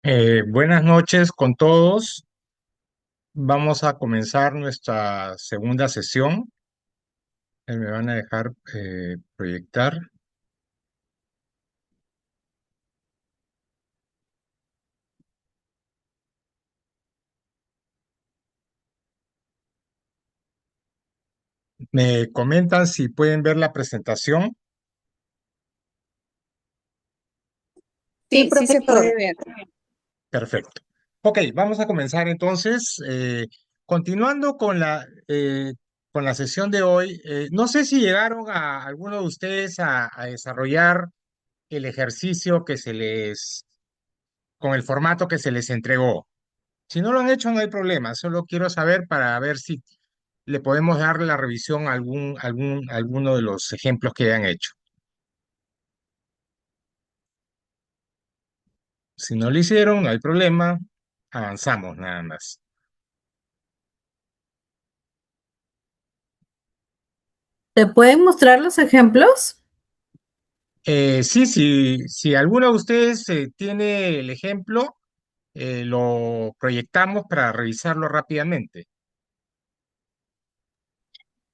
Buenas noches con todos. Vamos a comenzar nuestra segunda sesión. Me van a dejar proyectar. Me comentan si pueden ver la presentación. Sí, Sí, sí se puede profesor. ver. Perfecto. Ok, vamos a comenzar entonces. Continuando con la sesión de hoy. No sé si llegaron a alguno de ustedes a desarrollar el ejercicio con el formato que se les entregó. Si no lo han hecho, no hay problema. Solo quiero saber para ver si le podemos dar la revisión a alguno de los ejemplos que hayan hecho. Si no lo hicieron, no hay problema. Avanzamos nada más. ¿Te pueden mostrar los ejemplos? Sí, sí, si alguno de ustedes tiene el ejemplo, lo proyectamos para revisarlo rápidamente.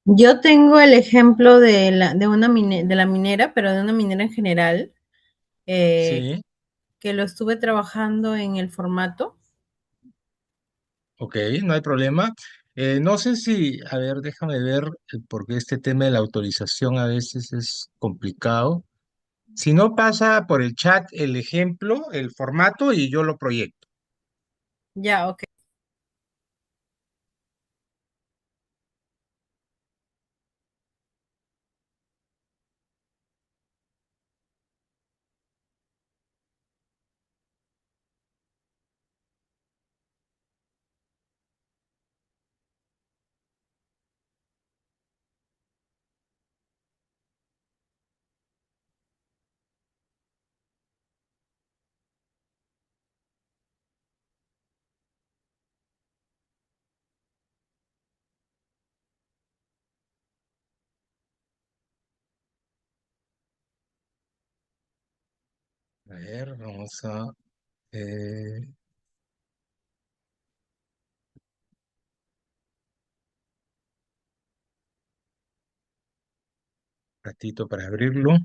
Yo tengo el ejemplo de la minera, pero de una minera en general, eh, Sí, que lo estuve trabajando en el formato. ok, no hay problema. No sé si, a ver, déjame ver, porque este tema de la autorización a veces es complicado. Si no, pasa por el chat el ejemplo, el formato y yo lo proyecto. Ya, ok. A ver, vamos a eh, ratito para abrirlo.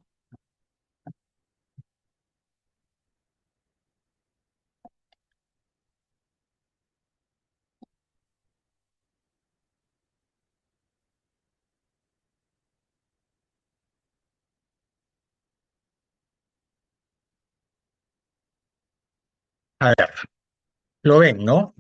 A ver, lo ven, ¿no?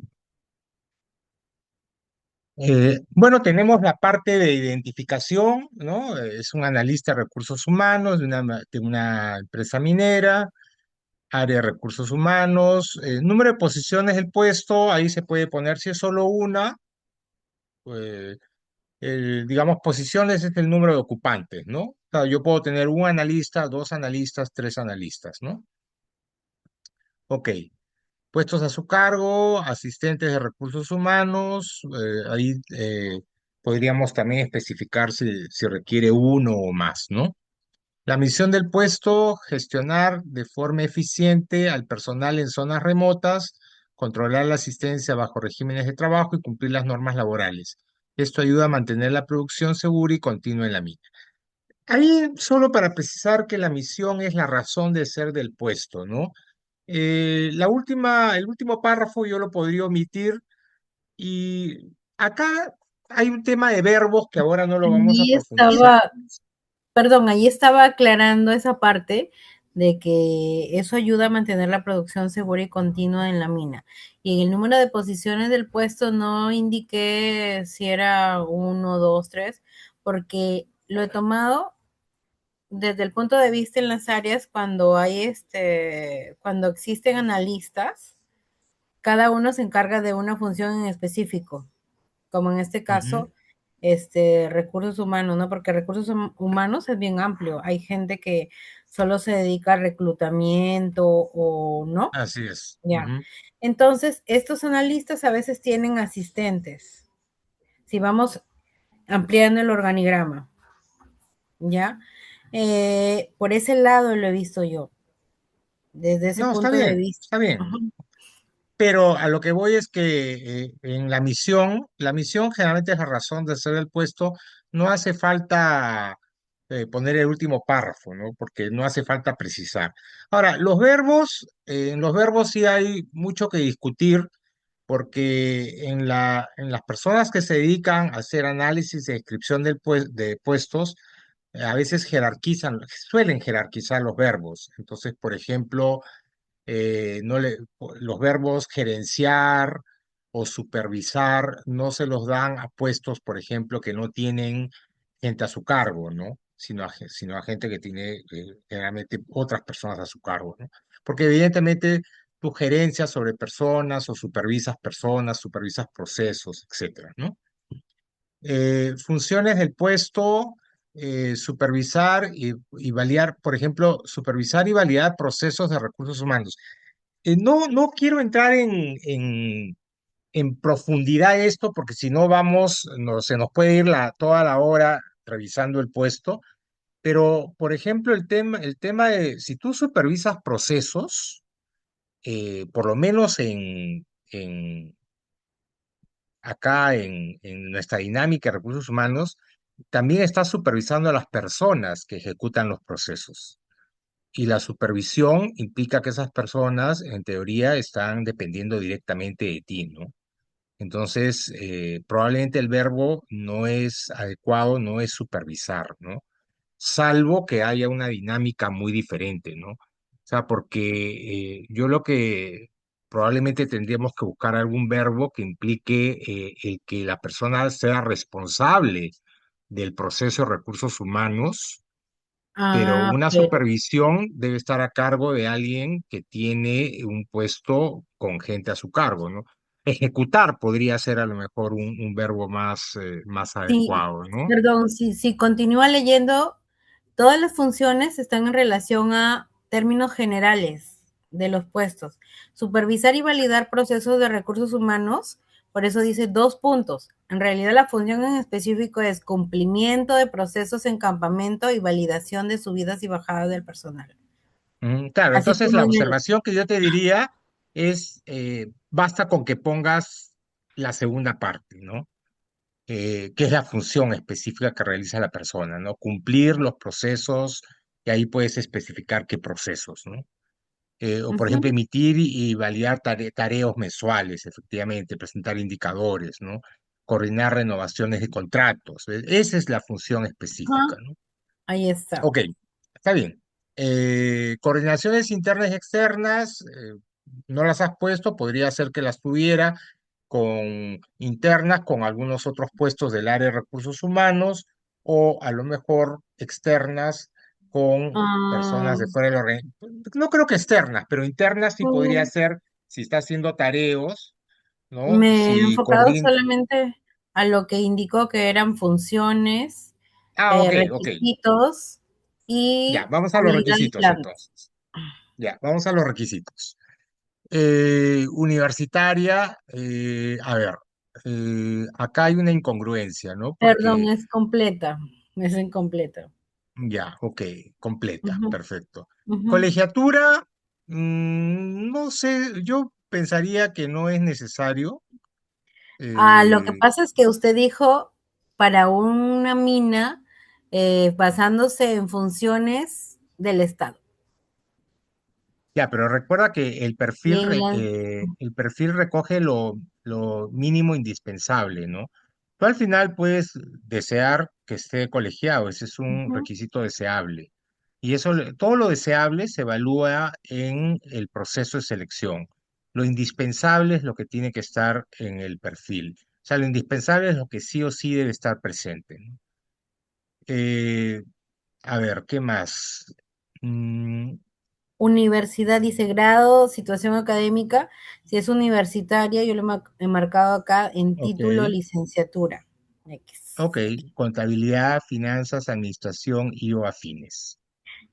Bueno, tenemos la parte de identificación, ¿no? Es un analista de recursos humanos de una empresa minera, área de recursos humanos, número de posiciones del puesto, ahí se puede poner si es solo una, eh, digamos, posiciones es el número de ocupantes, ¿no? O sea, yo puedo tener un analista, dos analistas, tres analistas, ¿no? Ok, puestos a su cargo, asistentes de recursos humanos, ahí podríamos también especificar si requiere uno o más, ¿no? La misión del puesto, gestionar de forma eficiente al personal en zonas remotas, controlar la asistencia bajo regímenes de trabajo y cumplir las normas laborales. Esto ayuda a mantener la producción segura y continua en la mina. Ahí solo para precisar que la misión es la razón de ser del puesto, ¿no? El último párrafo yo lo podría omitir y acá hay un tema de verbos que ahora no lo vamos a Allí profundizar. estaba, perdón, allí estaba aclarando esa parte de que eso ayuda a mantener la producción segura y continua en la mina. Y en el número de posiciones del puesto no indiqué si era uno, dos, tres, porque lo he tomado desde el punto de vista en las áreas cuando cuando existen analistas, cada uno se encarga de una función en específico, como en este Ujú. caso, recursos humanos, ¿no? Porque recursos humanos es bien amplio. Hay gente que solo se dedica al reclutamiento o no. Así es. Ya. Ujú. Entonces, estos analistas a veces tienen asistentes. Si vamos ampliando el organigrama, ¿ya? Por ese lado lo he visto yo, desde ese No, está punto de bien, vista. está bien. Ajá. pero a lo que voy es que en la misión generalmente es la razón de ser el puesto, no hace falta poner el último párrafo, ¿no? Porque no hace falta precisar. Ahora, en los verbos sí hay mucho que discutir, porque en las personas que se dedican a hacer análisis de descripción de puestos, a veces suelen jerarquizar los verbos. Entonces, por ejemplo, no le, los verbos gerenciar o supervisar no se los dan a puestos, por ejemplo, que no tienen gente a su cargo, ¿no? Sino a gente que tiene generalmente otras personas a su cargo, ¿no? Porque evidentemente tú gerencias sobre personas o personas, supervisas procesos, etcétera, ¿no? Funciones del puesto, supervisar y validar, por ejemplo, supervisar y validar procesos de recursos humanos. No quiero entrar en profundidad esto, porque si no se nos puede ir toda la hora revisando el puesto, pero por ejemplo el tema de si tú supervisas procesos, por lo menos acá en nuestra dinámica de recursos humanos, también estás supervisando a las personas que ejecutan los procesos. Y la supervisión implica que esas personas, en teoría, están dependiendo directamente de ti, ¿no? Entonces, probablemente el verbo no es adecuado, no es supervisar, ¿no? Salvo que haya una dinámica muy diferente, ¿no? O sea, porque yo lo que probablemente tendríamos que buscar algún verbo que implique el que la persona sea responsable del proceso de recursos humanos, pero Ah, una pero supervisión debe estar a cargo de alguien que tiene un puesto con gente a su cargo, ¿no? Ejecutar podría ser a lo mejor un verbo más sí, adecuado, ¿no? perdón, si continúa leyendo, todas las funciones están en relación a términos generales de los puestos. Supervisar y validar procesos de recursos humanos, por eso dice 2 puntos. En realidad la función en específico es cumplimiento de procesos en campamento y validación de subidas y bajadas del personal. Claro, Así entonces como la en el... observación que yo te diría es, basta con que pongas la segunda parte, ¿no? Que es la función específica que realiza la persona, ¿no? Cumplir los procesos, y ahí puedes especificar qué procesos, ¿no? O por ejemplo, Ujú, emitir y validar tareos mensuales, efectivamente, presentar indicadores, ¿no? Coordinar renovaciones de contratos. Esa es la función específica, ajá, ¿no? ahí está. Ok, está bien. Coordinaciones internas y externas, no las has puesto, podría ser que las tuviera con internas, con algunos otros puestos del área de recursos humanos, o a lo mejor externas con personas Ah, de fuera de la organización. No creo que externas, pero internas sí podría mm, ser si está haciendo tareos, ¿no? me he Si enfocado coordina. solamente a lo que indicó que eran funciones, Ah, ok, ok. requisitos Ya, y vamos a los habilidad y requisitos planes. entonces. Ya, vamos a los requisitos. Universitaria, a ver, acá hay una incongruencia, ¿no? Perdón, Porque, es incompleta. ya, ok, completa, Ujú, perfecto. ujú. Colegiatura, no sé, yo pensaría que no es necesario. Lo que eh, pasa es que usted dijo para una mina basándose en funciones del Estado. Ya, pero recuerda que Y en la, el perfil recoge lo mínimo indispensable, ¿no? Tú al final puedes desear que esté colegiado, ese es un ujú. requisito deseable. Y eso, todo lo deseable se evalúa en el proceso de selección. Lo indispensable es lo que tiene que estar en el perfil. O sea, lo indispensable es lo que sí o sí debe estar presente, ¿no? Eh, a ver, ¿qué más? Mm, Universidad dice grado, situación académica. Si es universitaria, yo lo he marcado acá en ok. título licenciatura. X. Ok, contabilidad, finanzas, administración y o afines.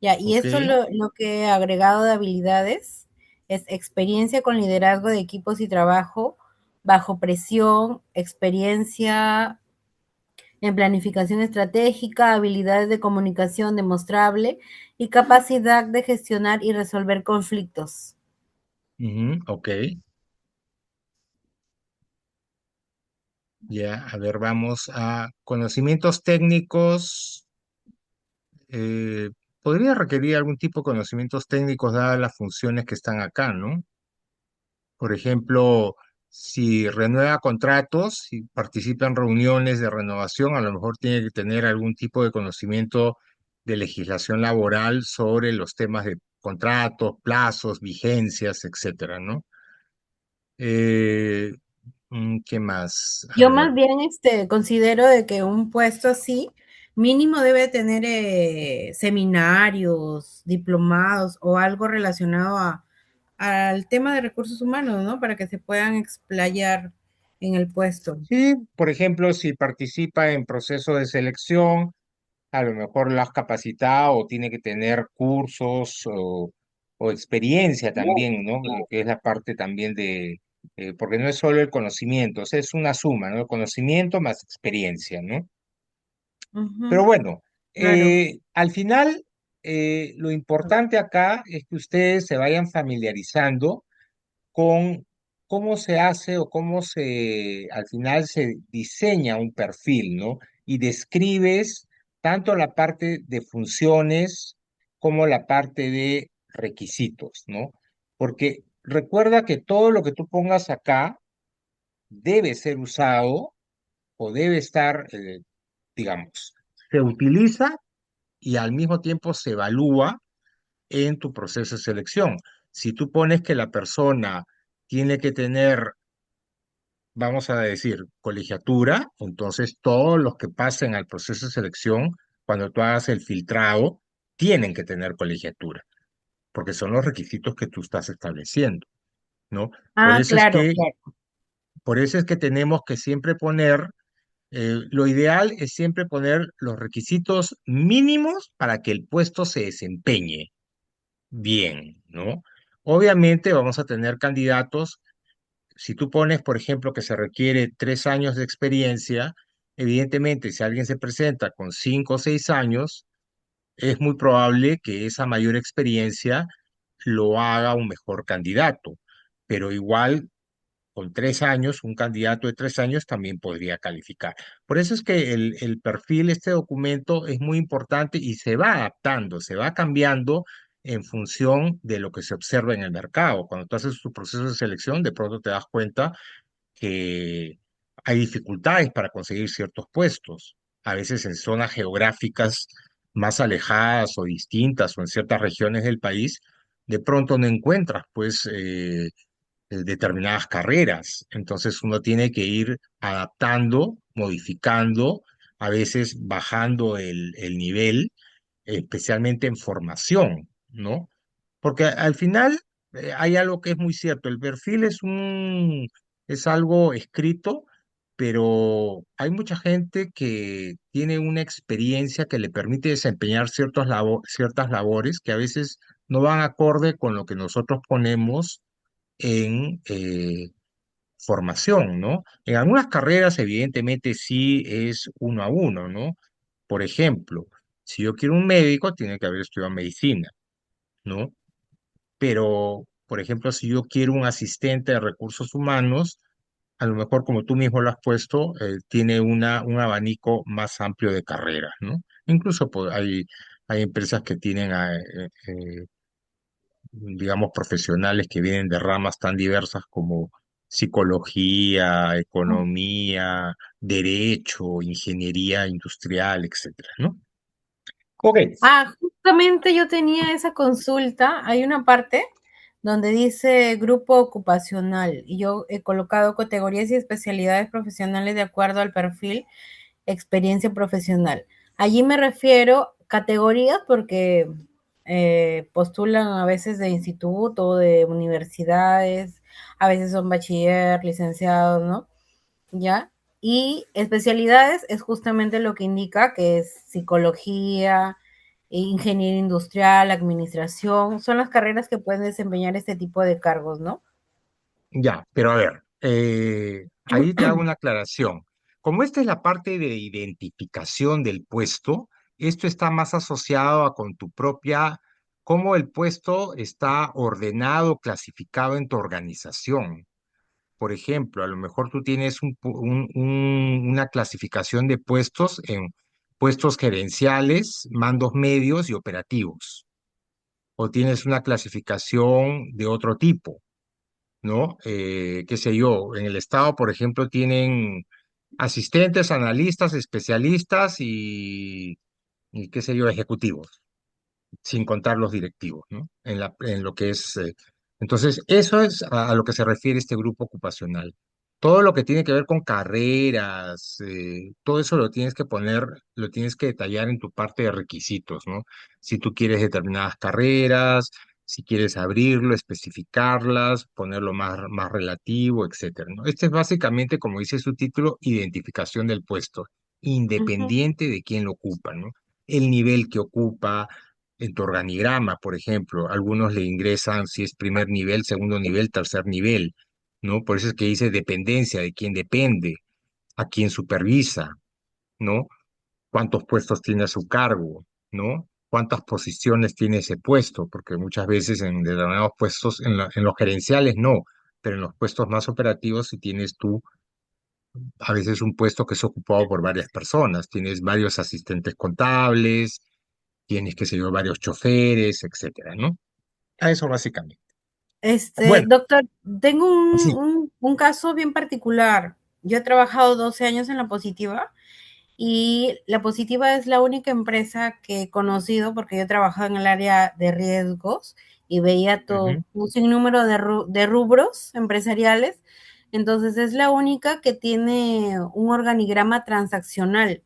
Ya, y Ok. esto lo que he agregado de habilidades es experiencia con liderazgo de equipos y trabajo bajo presión, experiencia en planificación estratégica, habilidades de comunicación demostrable y capacidad de gestionar y resolver conflictos. Ujú, ok. Ya, a ver, vamos a conocimientos técnicos. eh, Podría requerir algún tipo de conocimientos técnicos dadas las funciones que están acá, ¿no? Por ejemplo, si renueva contratos, si participa en reuniones de renovación, a lo mejor tiene que tener algún tipo de conocimiento de legislación laboral sobre los temas de contratos, plazos, vigencias, etcétera, ¿no? Eh, ¿Qué más? A Yo ver. más bien considero de que un puesto así mínimo debe tener seminarios, diplomados o algo relacionado al tema de recursos humanos, ¿no? Para que se puedan explayar en el puesto. Sí, por ejemplo, si participa en proceso de selección, a lo mejor lo has capacitado o tiene que tener cursos o experiencia también, ¿no? Lo que es la parte también porque no es solo el conocimiento, o sea, es una suma, ¿no? Conocimiento más experiencia, ¿no? Pero Ujú, bueno, claro. al final, lo importante acá es que ustedes se vayan familiarizando con cómo se hace o cómo al final se diseña un perfil, ¿no? Y describes tanto la parte de funciones como la parte de requisitos, ¿no? Porque recuerda que todo lo que tú pongas acá debe ser usado o debe estar, digamos, se utiliza y al mismo tiempo se evalúa en tu proceso de selección. Si tú pones que la persona tiene que tener, vamos a decir, colegiatura, entonces todos los que pasen al proceso de selección, cuando tú hagas el filtrado, tienen que tener colegiatura, porque son los requisitos que tú estás estableciendo, ¿no? Por Ah, eso es claro, que, claro. por eso es que tenemos que siempre poner, lo ideal es siempre poner los requisitos mínimos para que el puesto se desempeñe bien, ¿no? Obviamente vamos a tener candidatos. Si tú pones, por ejemplo, que se requiere 3 años de experiencia, evidentemente, si alguien se presenta con 5 o 6 años, es muy probable que esa mayor experiencia lo haga un mejor candidato. Pero igual, con 3 años, un candidato de 3 años también podría calificar. Por eso es que el perfil, este documento, es muy importante y se va adaptando, se va cambiando en función de lo que se observa en el mercado. Cuando tú haces tu proceso de selección, de pronto te das cuenta que hay dificultades para conseguir ciertos puestos, a veces en zonas geográficas más alejadas o distintas o en ciertas regiones del país, de pronto no encuentras pues determinadas carreras. Entonces uno tiene que ir adaptando, modificando, a veces bajando el nivel, especialmente en formación, ¿no? Porque al final hay algo que es muy cierto, el perfil es algo escrito, pero hay mucha gente que tiene una experiencia que le permite desempeñar ciertas labores que a veces no van acorde con lo que nosotros ponemos en formación, ¿no? En algunas carreras, evidentemente, sí es uno a uno, ¿no? Por ejemplo, si yo quiero un médico, tiene que haber estudiado medicina, ¿no? Pero, por ejemplo, si yo quiero un asistente de recursos humanos, a lo mejor, como tú mismo lo has puesto, tiene un abanico más amplio de carreras, ¿no? Incluso pues, hay empresas que tienen, digamos, profesionales que vienen de ramas tan diversas como psicología, economía, derecho, ingeniería industrial, etcétera, ¿no? Ok. Ah, justamente yo tenía esa consulta. Hay una parte donde dice grupo ocupacional y yo he colocado categorías y especialidades profesionales de acuerdo al perfil, experiencia profesional. Allí me refiero categorías porque postulan a veces de instituto, de universidades, a veces son bachiller, licenciados, ¿no? ¿Ya? Y especialidades es justamente lo que indica que es psicología, ingeniería industrial, administración, son las carreras que pueden desempeñar este tipo de cargos, ¿no? Ya, pero a ver, ahí te hago una aclaración. Como esta es la parte de identificación del puesto, esto está más asociado a con tu propia, cómo el puesto está ordenado, clasificado en tu organización. Por ejemplo, a lo mejor tú tienes una clasificación de puestos en puestos gerenciales, mandos medios y operativos. O tienes una clasificación de otro tipo, ¿no? Qué sé yo, en el Estado, por ejemplo, tienen asistentes, analistas, especialistas y qué sé yo, ejecutivos, sin contar los directivos, ¿no? En lo que es. Entonces, eso es a lo que se refiere este grupo ocupacional. Todo lo que tiene que ver con carreras, todo eso lo tienes que poner, lo tienes que detallar en tu parte de requisitos, ¿no? Si tú quieres determinadas carreras, si quieres abrirlo, especificarlas, ponerlo más relativo, etcétera, ¿no? Este es básicamente, como dice su título, identificación del puesto, Ujú. independiente de quién lo ocupa, ¿no? El nivel que ocupa, en tu organigrama, por ejemplo. Algunos le ingresan si es primer nivel, segundo nivel, tercer nivel, ¿no? Por eso es que dice dependencia, de quién depende, a quién supervisa, ¿no? Cuántos puestos tiene a su cargo, ¿no? Cuántas posiciones tiene ese puesto, porque muchas veces en determinados puestos, en los gerenciales no, pero en los puestos más operativos, si tienes tú a veces un puesto que es ocupado por varias personas, tienes varios asistentes contables, tienes, qué sé yo, varios choferes, etcétera, ¿no? A eso básicamente. Bueno, Doctor, tengo sí. un caso bien particular. Yo he trabajado 12 años en la Positiva y la Positiva es la única empresa que he conocido porque yo trabajaba en el área de riesgos y veía todo Ujú, un sinnúmero de rubros empresariales. Entonces es la única que tiene un organigrama transaccional.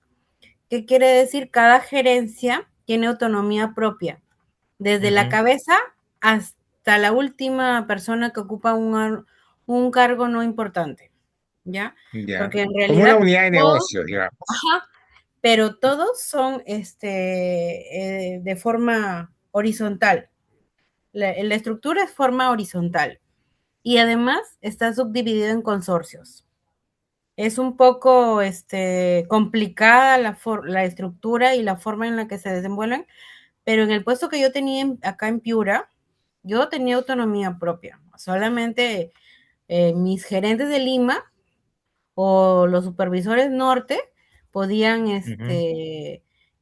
¿Qué quiere decir? Cada gerencia tiene autonomía propia, desde la ujú, cabeza hasta la última persona que ocupa un cargo no importante, ¿ya? ya. Porque en Como una realidad unidad de todos, negocio, digamos. ajá, pero todos son de forma horizontal. La estructura es forma horizontal y además está subdividido en consorcios. Es un poco complicada la estructura y la forma en la que se desenvuelven, pero en el puesto que yo tenía acá en Piura, yo tenía autonomía propia. Solamente mis gerentes de Lima o los supervisores norte podían Ujú.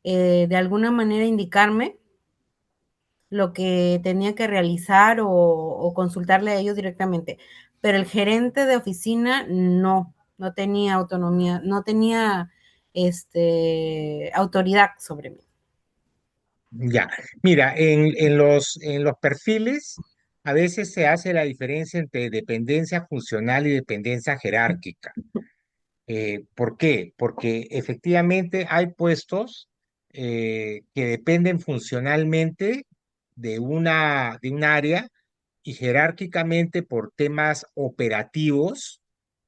de alguna manera indicarme lo que tenía que realizar o consultarle a ellos directamente. Pero el gerente de oficina no tenía autonomía, no tenía autoridad sobre mí. Ya. Mira, en los perfiles a veces se hace la diferencia entre dependencia funcional y dependencia jerárquica. ¿Por qué? Porque efectivamente hay puestos que dependen funcionalmente de un área y jerárquicamente por temas operativos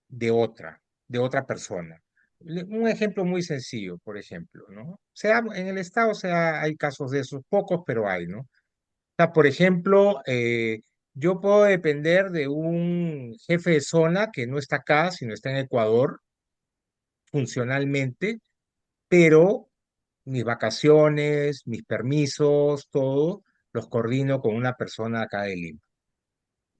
de otra persona. Un ejemplo muy sencillo, por ejemplo, ¿no? Sea, en el Estado hay casos de esos, pocos, pero hay, ¿no? O sea, por ejemplo, yo puedo depender de un jefe de zona que no está acá, sino está en Ecuador, funcionalmente, pero mis vacaciones, mis permisos, todo, los coordino con una persona acá de Lima,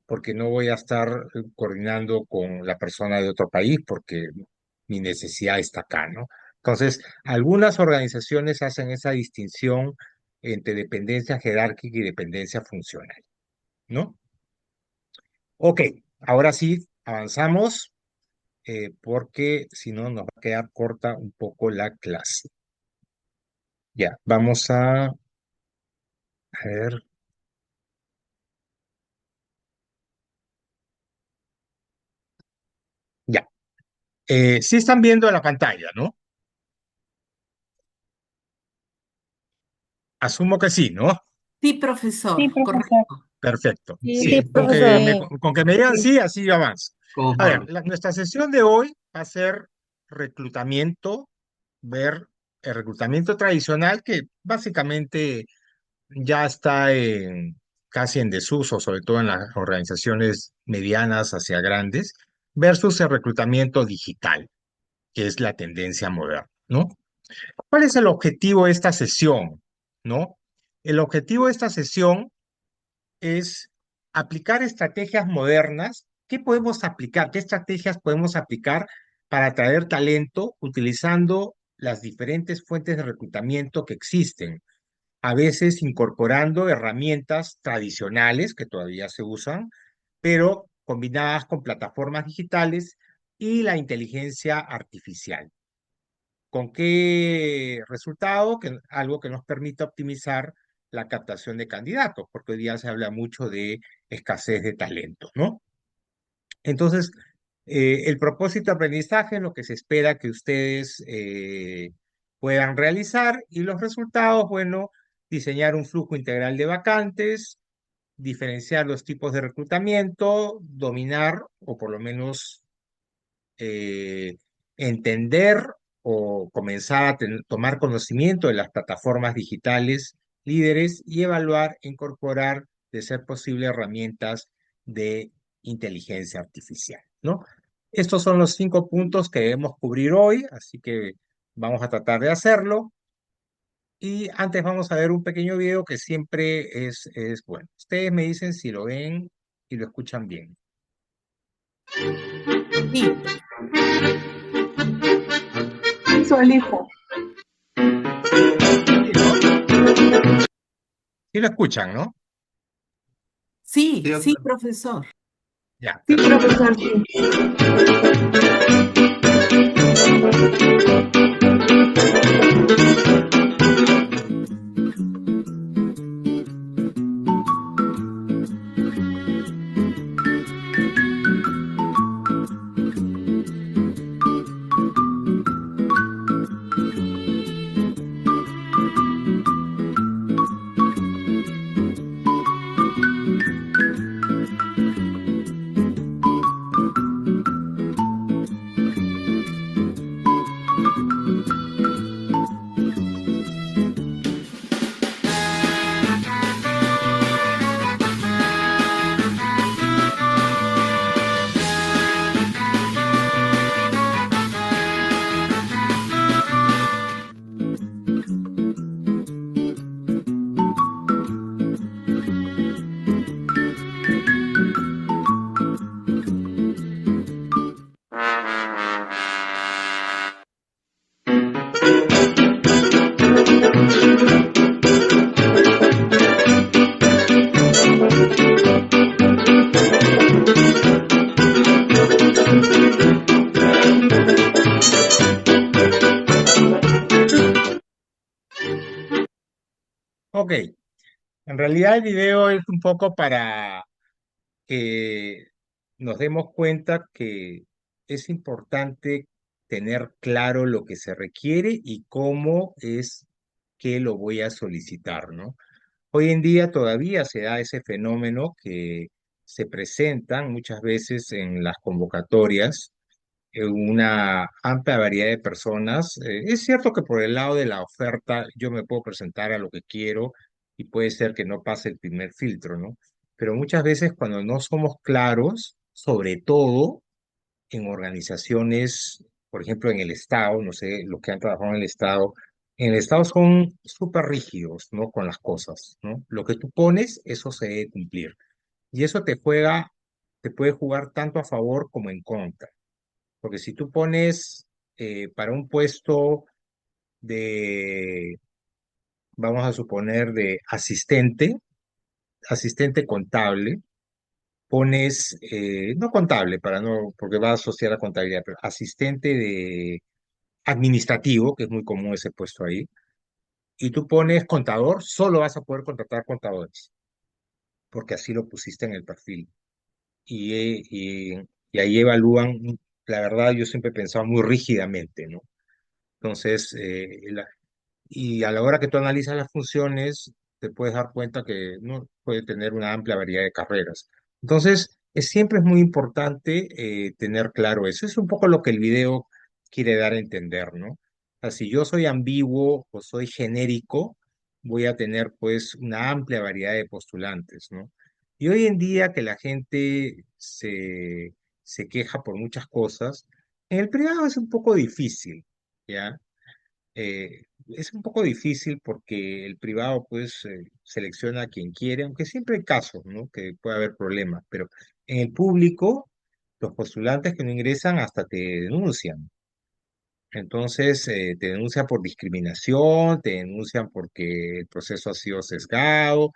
porque no voy a estar coordinando con la persona de otro país porque mi necesidad está acá, ¿no? Entonces, algunas organizaciones hacen esa distinción entre dependencia jerárquica y dependencia funcional, ¿no? Ok, ahora sí, avanzamos porque si no nos va a quedar corta un poco la clase. Ya, vamos a ver, ya. Sí están viendo la pantalla, ¿no? Asumo que sí, ¿no? Sí, profesor, correcto. Perfecto. Sí, Sí, sí, profesor. con que me digan sí, así yo avanzo. A ver, Conforme. nuestra sesión de hoy va a ser reclutamiento, ver el reclutamiento tradicional que básicamente ya está casi en desuso, sobre todo en las organizaciones medianas hacia grandes, versus el reclutamiento digital, que es la tendencia moderna, ¿no? ¿Cuál es el objetivo de esta sesión? ¿No? El objetivo de esta sesión es aplicar estrategias modernas ¿qué podemos aplicar? ¿Qué estrategias podemos aplicar para atraer talento utilizando las diferentes fuentes de reclutamiento que existen? A veces incorporando herramientas tradicionales que todavía se usan, pero combinadas con plataformas digitales y la inteligencia artificial. ¿Con qué resultado? Que, algo que nos permita optimizar la captación de candidatos, porque hoy día se habla mucho de escasez de talento, ¿no? Entonces, el propósito de aprendizaje es lo que se espera que ustedes puedan realizar y los resultados, bueno, diseñar un flujo integral de vacantes, diferenciar los tipos de reclutamiento, dominar o por lo menos eh, entender o comenzar a tomar conocimiento de las plataformas digitales líderes y evaluar e incorporar, de ser posible, herramientas de inteligencia artificial, ¿no? Estos son los 5 puntos que debemos cubrir hoy, así que vamos a tratar de hacerlo. Y antes vamos a ver un pequeño video que siempre es bueno. Ustedes me dicen si lo ven y lo escuchan bien. Sí, Visualiza. Sí, ¿no? Sí lo escuchan, ¿no? sí, sí, profesor. Ya, Sí, perfecto. profesor, sí. Ok, en realidad el video es un poco para que nos demos cuenta que es importante tener claro lo que se requiere y cómo es que lo voy a solicitar, ¿no? Hoy en día todavía se da ese fenómeno que se presentan muchas veces en las convocatorias, una amplia variedad de personas. Es cierto que por el lado de la oferta yo me puedo presentar a lo que quiero y puede ser que no pase el primer filtro, ¿no? Pero muchas veces cuando no somos claros, sobre todo en organizaciones, por ejemplo en el Estado, no sé, los que han trabajado en el Estado son súper rígidos, ¿no? Con las cosas, ¿no? Lo que tú pones, eso se debe cumplir. Y eso te puede jugar tanto a favor como en contra. Porque si tú pones para un puesto de, vamos a suponer, de asistente contable, pones, no contable, para no, porque va a asociar a contabilidad, pero asistente de administrativo, que es muy común ese puesto ahí, y tú pones contador, solo vas a poder contratar contadores, porque así lo pusiste en el perfil. Y ahí evalúan, la verdad, yo siempre he pensado muy rígidamente, ¿no? Entonces, y a la hora que tú analizas las funciones, te puedes dar cuenta que no puede tener una amplia variedad de carreras. Entonces, siempre es muy importante tener claro eso. Es un poco lo que el video quiere dar a entender, ¿no? O sea, si yo soy ambiguo o soy genérico, voy a tener pues una amplia variedad de postulantes, ¿no? Y hoy en día que la gente se queja por muchas cosas, en el privado es un poco difícil, ¿ya? Es un poco difícil porque el privado pues selecciona a quien quiere, aunque siempre hay casos, ¿no? Que puede haber problemas, pero en el público Los postulantes que no ingresan hasta te denuncian. Entonces, te denuncian por discriminación, te denuncian porque el proceso ha sido sesgado.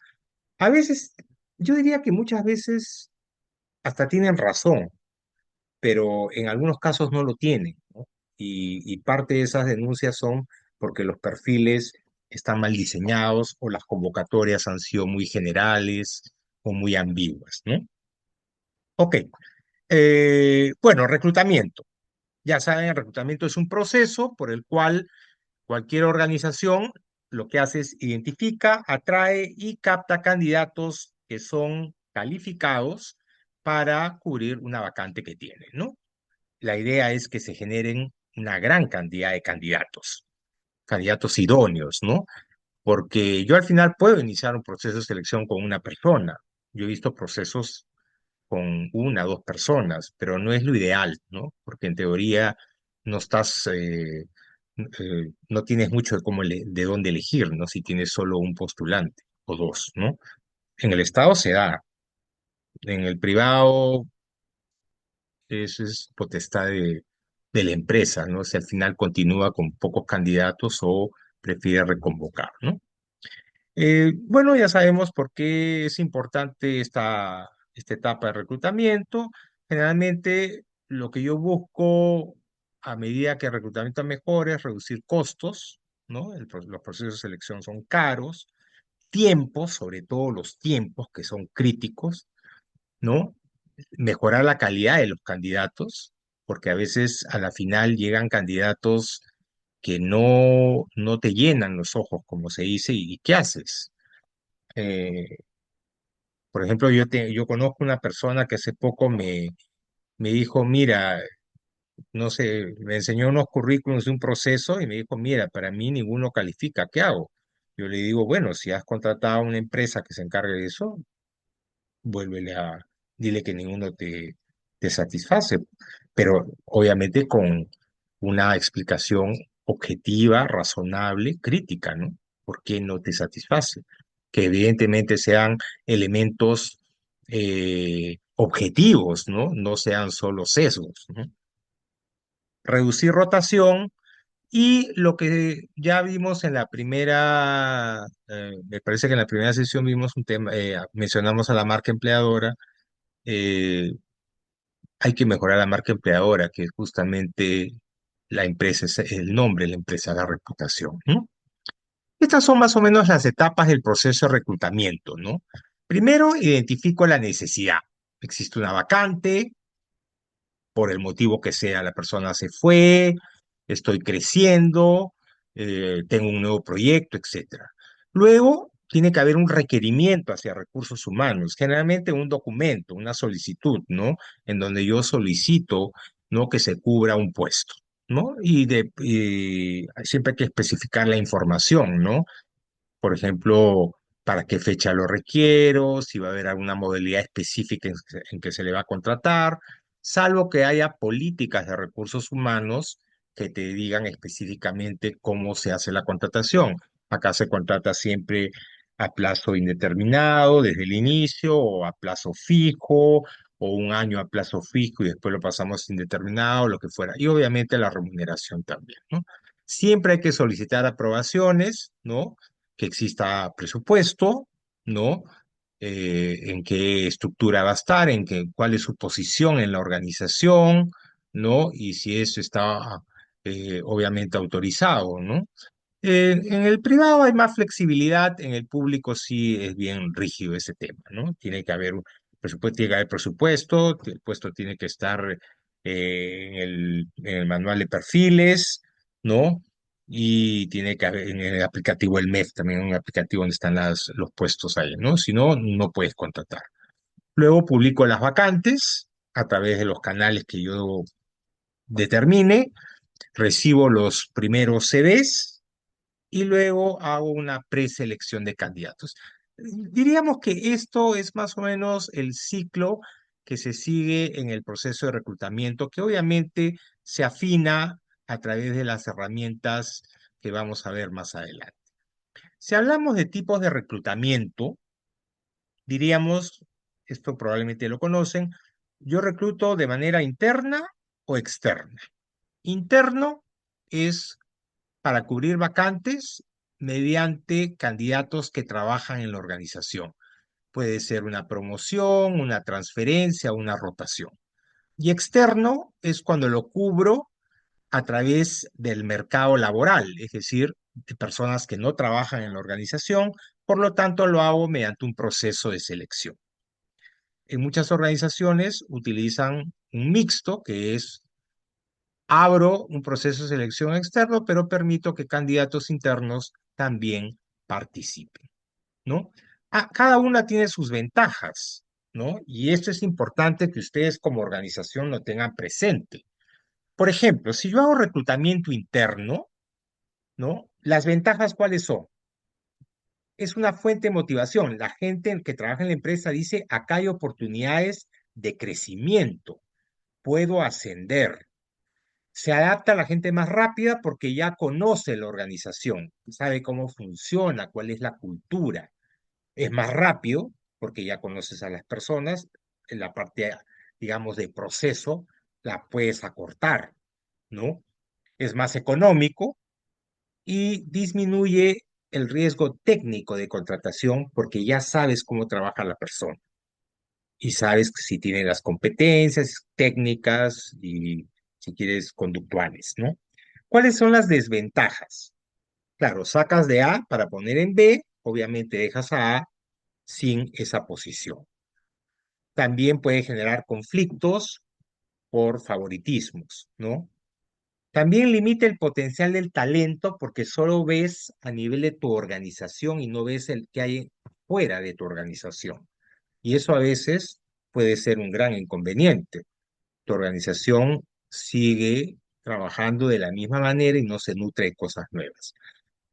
A veces, yo diría que muchas veces hasta tienen razón, pero en algunos casos no lo tienen, ¿no? Y parte de esas denuncias son porque los perfiles están mal diseñados o las convocatorias han sido muy generales o muy ambiguas, ¿no? Ok, bueno, reclutamiento. Ya saben, el reclutamiento es un proceso por el cual cualquier organización lo que hace es identifica, atrae y capta candidatos que son calificados para cubrir una vacante que tiene, ¿no? La idea es que se generen una gran cantidad de candidatos, candidatos idóneos, ¿no? Porque yo al final puedo iniciar un proceso de selección con una persona. Yo he visto procesos con una o dos personas, pero no es lo ideal, ¿no? Porque en teoría no estás, no tienes mucho de de dónde elegir, ¿no? Si tienes solo un postulante o dos, ¿no? En el Estado se da, en el privado eso es potestad de la empresa, ¿no? Si al final continúa con pocos candidatos o prefiere reconvocar, ¿no? Bueno, ya sabemos por qué es importante esta etapa de reclutamiento. Generalmente lo que yo busco a medida que el reclutamiento mejore es reducir costos, ¿no? Los procesos de selección son caros, tiempos, sobre todo los tiempos que son críticos, ¿no? Mejorar la calidad de los candidatos, porque a veces a la final llegan candidatos que no te llenan los ojos, como se dice, y ¿qué haces? Eh, por ejemplo, yo conozco una persona que hace poco me dijo, mira, no sé, me enseñó unos currículums de un proceso y me dijo, mira, para mí ninguno califica, ¿qué hago? Yo le digo, bueno, si has contratado a una empresa que se encargue de eso, vuélvele dile que ninguno te satisface, pero obviamente con una explicación objetiva, razonable, crítica, ¿no? ¿Por qué no te satisface? Que evidentemente sean elementos objetivos, ¿no? No sean solo sesgos, ¿no? Reducir rotación y lo que ya vimos en la primera, me parece que en la primera sesión vimos un tema, mencionamos a la marca empleadora, eh, hay que mejorar la marca empleadora, que es justamente la empresa, es el nombre de la empresa, la reputación, ¿no? Estas son más o menos las etapas del proceso de reclutamiento, ¿no? Primero, identifico la necesidad. Existe una vacante, por el motivo que sea, la persona se fue, estoy creciendo, tengo un nuevo proyecto, etcétera. Luego, tiene que haber un requerimiento hacia recursos humanos, generalmente un documento, una solicitud, ¿no? En donde yo solicito, ¿no? Que se cubra un puesto, ¿no? Y siempre hay que especificar la información, ¿no? Por ejemplo, para qué fecha lo requiero, si va a haber alguna modalidad específica en que se le va a contratar, salvo que haya políticas de recursos humanos que te digan específicamente cómo se hace la contratación. Acá se contrata siempre a plazo indeterminado desde el inicio o a plazo fijo o un año a plazo fijo y después lo pasamos a indeterminado, lo que fuera. Y obviamente la remuneración también, ¿no? Siempre hay que solicitar aprobaciones, ¿no? Que exista presupuesto, ¿no? En qué estructura va a estar, cuál es su posición en la organización, ¿no? Y si eso está obviamente autorizado, ¿no? En el privado hay más flexibilidad, en el público sí es bien rígido ese tema, ¿no? Tiene que haber un presupuesto, tiene que haber presupuesto, el puesto tiene que estar en el manual de perfiles, ¿no? Y tiene que haber en el aplicativo el MEF también, un aplicativo donde están los puestos ahí, ¿no? Si no, no puedes contratar. Luego publico las vacantes a través de los canales que yo determine, recibo los primeros CVs y luego hago una preselección de candidatos. Diríamos que esto es más o menos el ciclo que se sigue en el proceso de reclutamiento, que obviamente se afina a través de las herramientas que vamos a ver más adelante. Si hablamos de tipos de reclutamiento, diríamos, esto probablemente lo conocen, Yo recluto de manera interna o externa. Interno es para cubrir vacantes mediante candidatos que trabajan en la organización. Puede ser una promoción, una transferencia, una rotación. Y externo es cuando lo cubro a través del mercado laboral, es decir, de personas que no trabajan en la organización, por lo tanto lo hago mediante un proceso de selección. En muchas organizaciones utilizan un mixto, que es abro un proceso de selección externo, pero permito que candidatos internos también participen, ¿no? Cada una tiene sus ventajas, ¿no? Y esto es importante que ustedes como organización lo tengan presente. Por ejemplo, si yo hago reclutamiento interno, ¿no? Las ventajas, ¿cuáles son? Es una fuente de motivación. La gente que trabaja en la empresa dice, acá hay oportunidades de crecimiento, puedo ascender. Se adapta a la gente más rápida porque ya conoce la organización, sabe cómo funciona, cuál es la cultura. Es más rápido porque ya conoces a las personas, en la parte, digamos, de proceso, la puedes acortar, ¿no? Es más económico y disminuye el riesgo técnico de contratación porque ya sabes cómo trabaja la persona y sabes si tiene las competencias técnicas y, si quieres, conductuales, ¿no? ¿Cuáles son las desventajas? Claro, sacas de A para poner en B, obviamente dejas a A sin esa posición. También puede generar conflictos por favoritismos, ¿no? También limita el potencial del talento porque solo ves a nivel de tu organización y no ves el que hay fuera de tu organización. Y eso a veces puede ser un gran inconveniente. Tu organización sigue trabajando de la misma manera y no se nutre de cosas nuevas.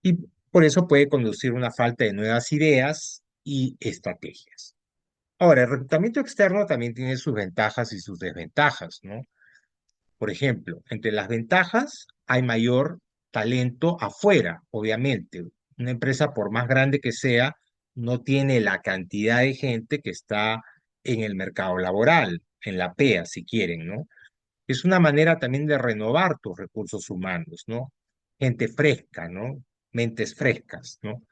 Y por eso puede conducir a una falta de nuevas ideas y estrategias. Ahora, el reclutamiento externo también tiene sus ventajas y sus desventajas, ¿no? Por ejemplo, entre las ventajas hay mayor talento afuera, obviamente. Una empresa, por más grande que sea, no tiene la cantidad de gente que está en el mercado laboral, en la PEA, si quieren, ¿no? Es una manera también de renovar tus recursos humanos, ¿no? Gente fresca, ¿no? Mentes frescas, ¿no?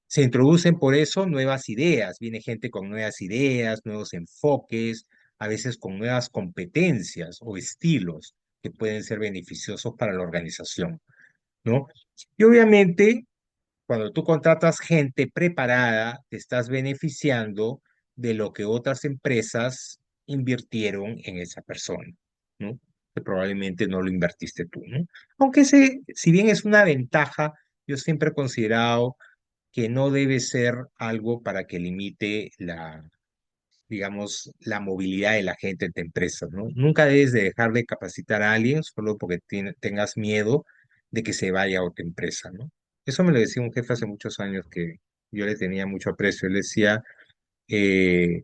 Se introducen por eso nuevas ideas, viene gente con nuevas ideas, nuevos enfoques, a veces con nuevas competencias o estilos que pueden ser beneficiosos para la organización, ¿no? Y obviamente, cuando tú contratas gente preparada, te estás beneficiando de lo que otras empresas invirtieron en esa persona, ¿no? Que probablemente no lo invertiste tú, ¿no? Aunque si bien es una ventaja, yo siempre he considerado que no debe ser algo para que limite digamos, la movilidad de la gente entre empresas, ¿no? Nunca debes de dejar de capacitar a alguien solo porque tengas miedo de que se vaya a otra empresa, ¿no? Eso me lo decía un jefe hace muchos años que yo le tenía mucho aprecio. Él decía, eh,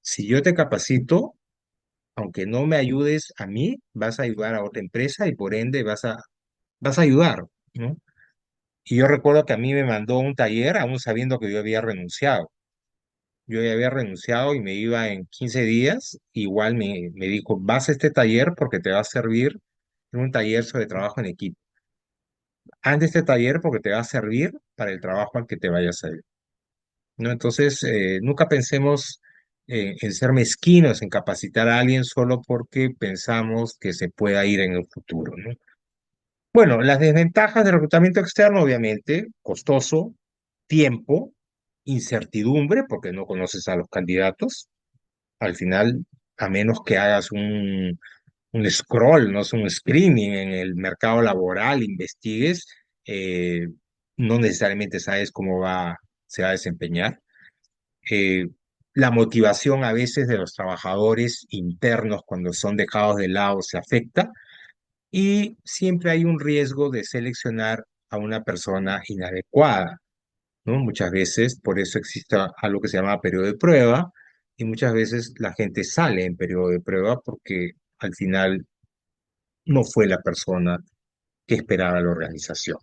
si yo te capacito, aunque no me ayudes a mí, vas a ayudar a otra empresa y por ende vas a ayudar, ¿no? Y yo recuerdo que a mí me mandó un taller, aún sabiendo que yo había renunciado. Yo ya había renunciado y me iba en 15 días. Igual me dijo, vas a este taller porque te va a servir en un taller sobre trabajo en equipo. Anda a este taller porque te va a servir para el trabajo al que te vayas a ir, ¿no? Entonces, nunca pensemos en ser mezquinos, en capacitar a alguien solo porque pensamos que se pueda ir en el futuro, ¿no? Bueno, las desventajas del reclutamiento externo, obviamente, costoso, tiempo, incertidumbre, porque no conoces a los candidatos. Al final, a menos que hagas un scroll, no es un screening en el mercado laboral, investigues, eh, no necesariamente sabes se va a desempeñar. Eh, la motivación a veces de los trabajadores internos cuando son dejados de lado se afecta y siempre hay un riesgo de seleccionar a una persona inadecuada, ¿no? Muchas veces, por eso existe algo que se llama periodo de prueba, y muchas veces la gente sale en periodo de prueba porque al final no fue la persona que esperaba la organización,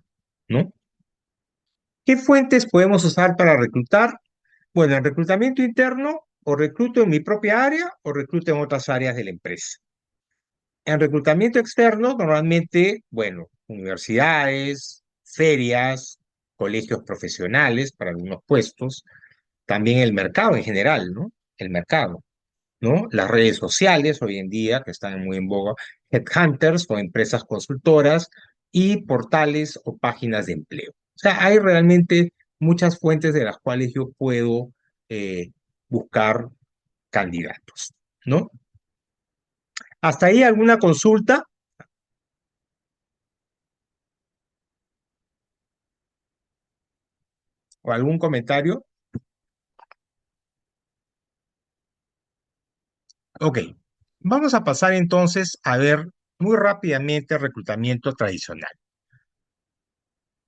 ¿no? ¿Qué fuentes podemos usar para reclutar? Bueno, el reclutamiento interno, o recluto en mi propia área o recluto en otras áreas de la empresa. En reclutamiento externo, normalmente, bueno, universidades, ferias, colegios profesionales para algunos puestos, también el mercado en general, ¿no? El mercado, ¿no? Las redes sociales hoy en día, que están muy en boga, headhunters o empresas consultoras y portales o páginas de empleo. O sea, hay realmente muchas fuentes de las cuales yo puedo buscar candidatos, ¿no? ¿Hasta ahí alguna consulta o algún comentario? Ok, vamos a pasar entonces a ver muy rápidamente el reclutamiento tradicional,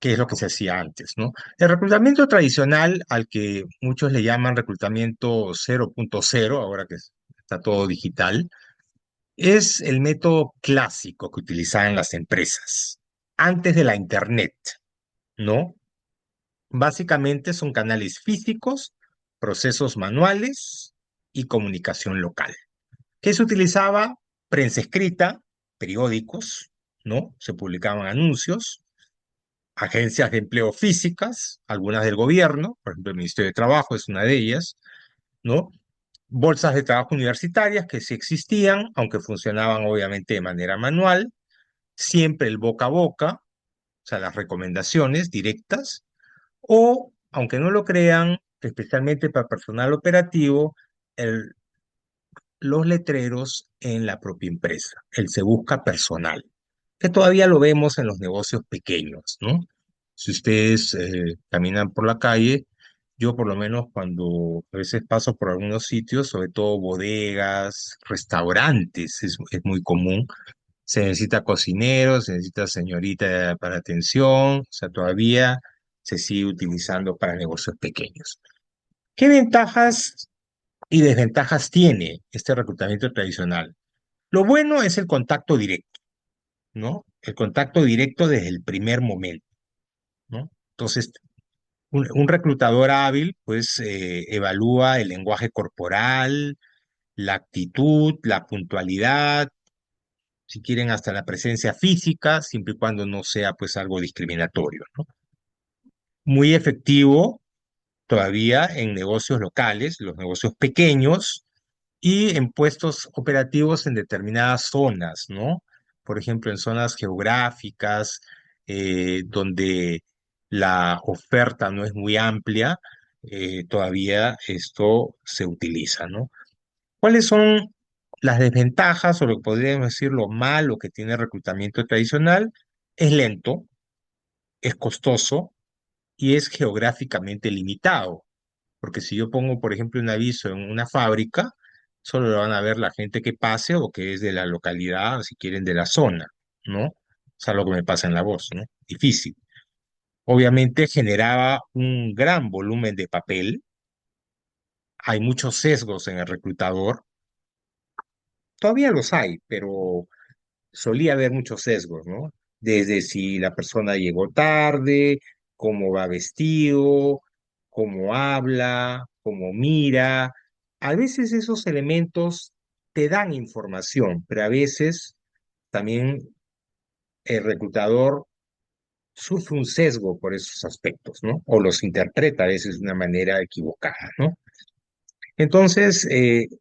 que es lo que se hacía antes, ¿no? El reclutamiento tradicional, al que muchos le llaman reclutamiento 0.0, ahora que está todo digital, es el método clásico que utilizaban las empresas antes de la Internet, ¿no? Básicamente son canales físicos, procesos manuales y comunicación local. ¿Qué se utilizaba? Prensa escrita, periódicos, ¿no? Se publicaban anuncios, agencias de empleo físicas, algunas del gobierno, por ejemplo, el Ministerio de Trabajo es una de ellas, ¿no? Bolsas de trabajo universitarias que sí existían, aunque funcionaban obviamente de manera manual, siempre el boca a boca, o sea, las recomendaciones directas, o, aunque no lo crean, especialmente para personal operativo, el los letreros en la propia empresa, el se busca personal, que todavía lo vemos en los negocios pequeños, ¿no? Si ustedes caminan por la calle, yo por lo menos cuando a veces paso por algunos sitios, sobre todo bodegas, restaurantes, es muy común, se necesita cocinero, se necesita señorita para atención, o sea, todavía se sigue utilizando para negocios pequeños. ¿Qué ventajas y desventajas tiene este reclutamiento tradicional? Lo bueno es el contacto directo, ¿no? El contacto directo desde el primer momento, ¿no? Entonces, un reclutador hábil, pues, evalúa el lenguaje corporal, la actitud, la puntualidad, si quieren hasta la presencia física, siempre y cuando no sea, pues, algo discriminatorio, ¿no? Muy efectivo todavía en negocios locales, los negocios pequeños, y en puestos operativos en determinadas zonas, ¿no? Por ejemplo, en zonas geográficas donde la oferta no es muy amplia, todavía esto se utiliza, ¿no? ¿Cuáles son las desventajas o lo que podríamos decir lo malo que tiene el reclutamiento tradicional? Es lento, es costoso y es geográficamente limitado. Porque si yo pongo, por ejemplo, un aviso en una fábrica, solo lo van a ver la gente que pase o que es de la localidad, o si quieren, de la zona, ¿no? O sea, lo que me pasa en la voz, ¿no? Difícil. Obviamente generaba un gran volumen de papel, hay muchos sesgos en el reclutador, todavía los hay, pero solía haber muchos sesgos, ¿no? Desde si la persona llegó tarde, cómo va vestido, cómo habla, cómo mira. A veces esos elementos te dan información, pero a veces también el reclutador sufre un sesgo por esos aspectos, ¿no? O los interpreta a veces de una manera equivocada, ¿no? Entonces,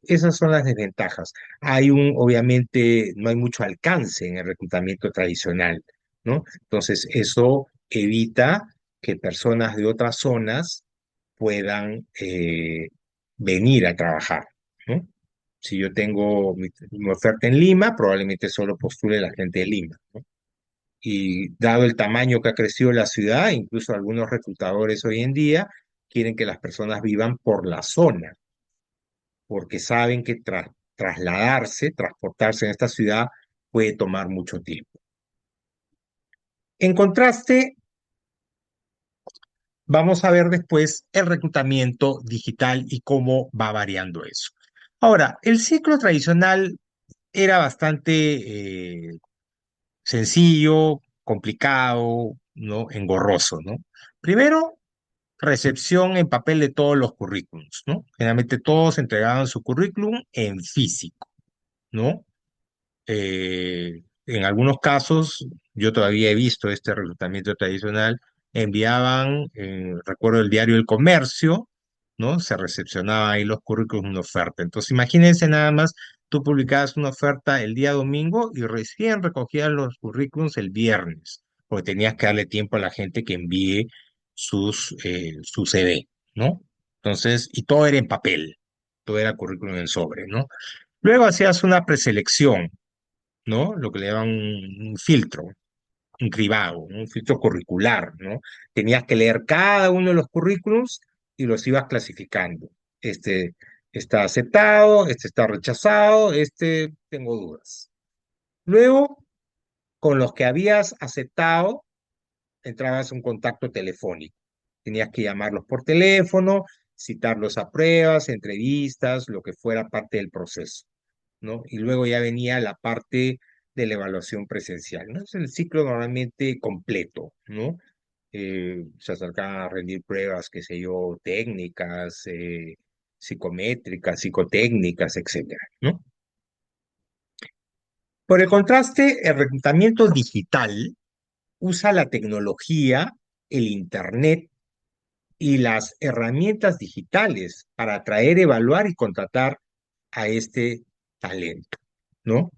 esas son las desventajas. Obviamente, no hay mucho alcance en el reclutamiento tradicional, ¿no? Entonces, eso evita que personas de otras zonas puedan venir a trabajar, ¿no? Si yo tengo mi oferta en Lima, probablemente solo postule la gente de Lima, ¿no? Y dado el tamaño que ha crecido la ciudad, incluso algunos reclutadores hoy en día quieren que las personas vivan por la zona porque saben que trasladarse, transportarse en esta ciudad puede tomar mucho tiempo. En contraste, vamos a ver después el reclutamiento digital y cómo va variando eso. Ahora, el ciclo tradicional era bastante sencillo, complicado, ¿no? Engorroso, ¿no? Primero, recepción en papel de todos los currículums, ¿no? Generalmente todos entregaban su currículum en físico, ¿no? En algunos casos, yo todavía he visto este reclutamiento tradicional, enviaban, recuerdo el diario El Comercio, ¿no? Se recepcionaba ahí los currículos de una oferta. Entonces, imagínense nada más, tú publicabas una oferta el día domingo y recién recogías los currículums el viernes, porque tenías que darle tiempo a la gente que envíe su CV, ¿no? Entonces, y todo era en papel, todo era currículum en sobre, ¿no? Luego hacías una preselección, ¿no? Lo que le llaman un filtro, un cribado, ¿no? Un filtro curricular, ¿no? Tenías que leer cada uno de los currículums y los ibas clasificando. Este está aceptado, este está rechazado, este tengo dudas. Luego, con los que habías aceptado, entrabas a un contacto telefónico. Tenías que llamarlos por teléfono, citarlos a pruebas, entrevistas, lo que fuera parte del proceso, ¿no? Y luego ya venía la parte de la evaluación presencial, ¿no? Es el ciclo normalmente completo, ¿no? Se acercan a rendir pruebas, qué sé yo, técnicas, psicométricas, psicotécnicas, etcétera, ¿no? Por el contraste, el reclutamiento digital usa la tecnología, el Internet y las herramientas digitales para atraer, evaluar y contratar a este talento, ¿no?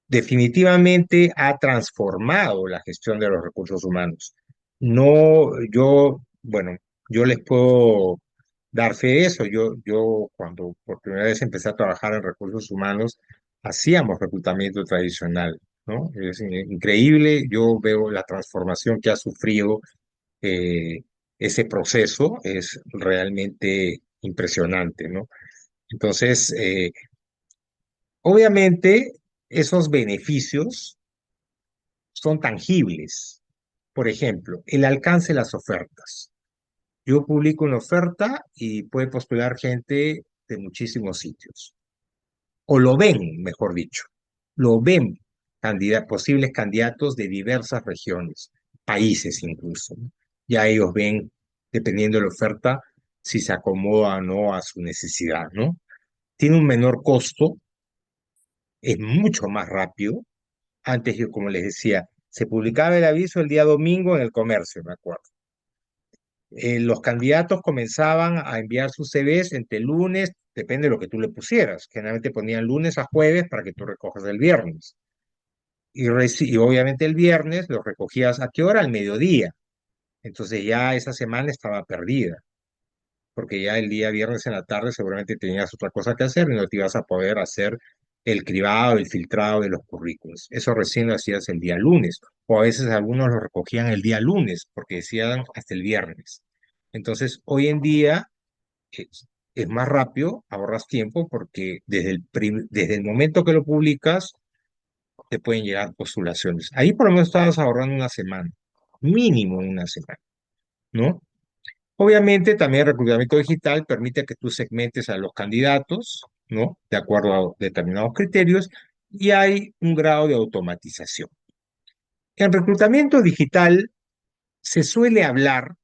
Definitivamente ha transformado la gestión de los recursos humanos. No, bueno, yo les puedo dar fe de eso. Yo cuando por primera vez empecé a trabajar en recursos humanos, hacíamos reclutamiento tradicional, ¿no? Es increíble, yo veo la transformación que ha sufrido eh, ese proceso, es realmente impresionante, ¿no? Entonces, obviamente, esos beneficios son tangibles. Por ejemplo, el alcance de las ofertas. Yo publico una oferta y puede postular gente de muchísimos sitios. O lo ven, mejor dicho. Lo ven posibles candidatos de diversas regiones, países incluso, ¿no? Ya ellos ven, dependiendo de la oferta, si se acomoda o no a su necesidad, ¿no? Tiene un menor costo, es mucho más rápido. Antes, yo como les decía, se publicaba el aviso el día domingo en El Comercio, me acuerdo. Los candidatos comenzaban a enviar sus CVs entre lunes, depende de lo que tú le pusieras. Generalmente ponían lunes a jueves para que tú recojas el viernes. Y obviamente el viernes los recogías ¿a qué hora? Al mediodía. Entonces ya esa semana estaba perdida, porque ya el día viernes en la tarde seguramente tenías otra cosa que hacer y no te ibas a poder hacer el cribado, el filtrado de los currículos. Eso recién lo hacías el día lunes, o a veces algunos lo recogían el día lunes, porque decían hasta el viernes. Entonces, hoy en día es más rápido, ahorras tiempo, porque desde el momento que lo publicas, te pueden llegar postulaciones. Ahí por lo menos estabas ahorrando una semana, mínimo una semana, ¿no? Obviamente, también el reclutamiento digital permite que tú segmentes a los candidatos, ¿no? De acuerdo a determinados criterios, y hay un grado de automatización. En reclutamiento digital se suele hablar,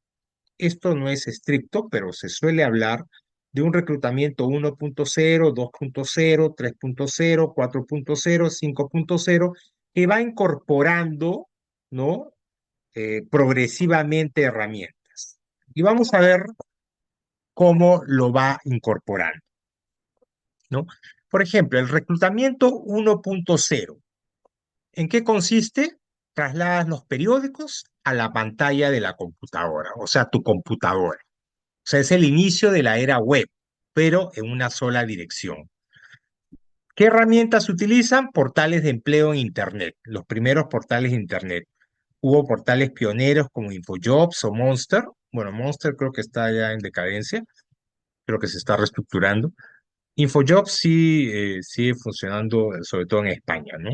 esto no es estricto, pero se suele hablar de un reclutamiento 1.0, 2.0, 3.0, 4.0, 5.0, que va incorporando, ¿no? Progresivamente herramientas. Y vamos a ver cómo lo va incorporando, ¿no? Por ejemplo, el reclutamiento 1.0. ¿En qué consiste? Trasladas los periódicos a la pantalla de la computadora, o sea, tu computadora. O sea, es el inicio de la era web, pero en una sola dirección. ¿Qué herramientas se utilizan? Portales de empleo en Internet, los primeros portales de Internet. Hubo portales pioneros como InfoJobs o Monster. Bueno, Monster creo que está ya en decadencia, creo que se está reestructurando. InfoJobs sí sigue funcionando, sobre todo en España, ¿no?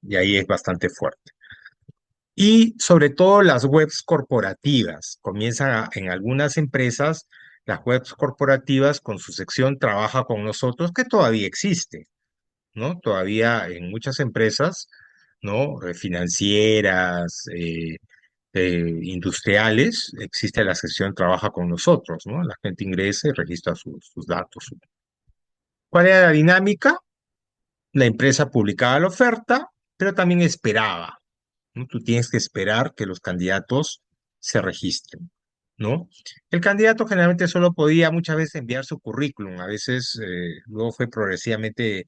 Y ahí es bastante fuerte. Y sobre todo las webs corporativas. En algunas empresas, las webs corporativas con su sección Trabaja con nosotros, que todavía existe, ¿no? Todavía en muchas empresas, ¿no? Financieras, industriales, existe la sección Trabaja con nosotros, ¿no? La gente ingresa y registra sus datos. ¿Cuál era la dinámica? La empresa publicaba la oferta, pero también esperaba, ¿no? Tú tienes que esperar que los candidatos se registren, ¿no? El candidato generalmente solo podía muchas veces enviar su currículum, a veces luego fue progresivamente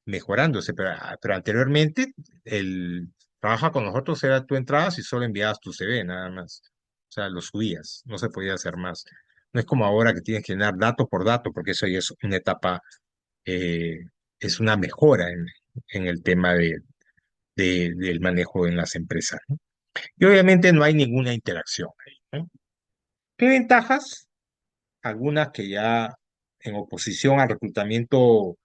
mejorándose, pero anteriormente el trabaja con nosotros era tú entrabas y solo enviabas tu CV nada más. O sea, lo subías, no se podía hacer más. No es como ahora que tienes que llenar dato por dato, porque eso ya es una etapa, eh, es una mejora en el tema del manejo en las empresas, ¿no? Y obviamente no hay ninguna interacción ahí, ¿no? ¿Qué ventajas? Algunas que ya en oposición al reclutamiento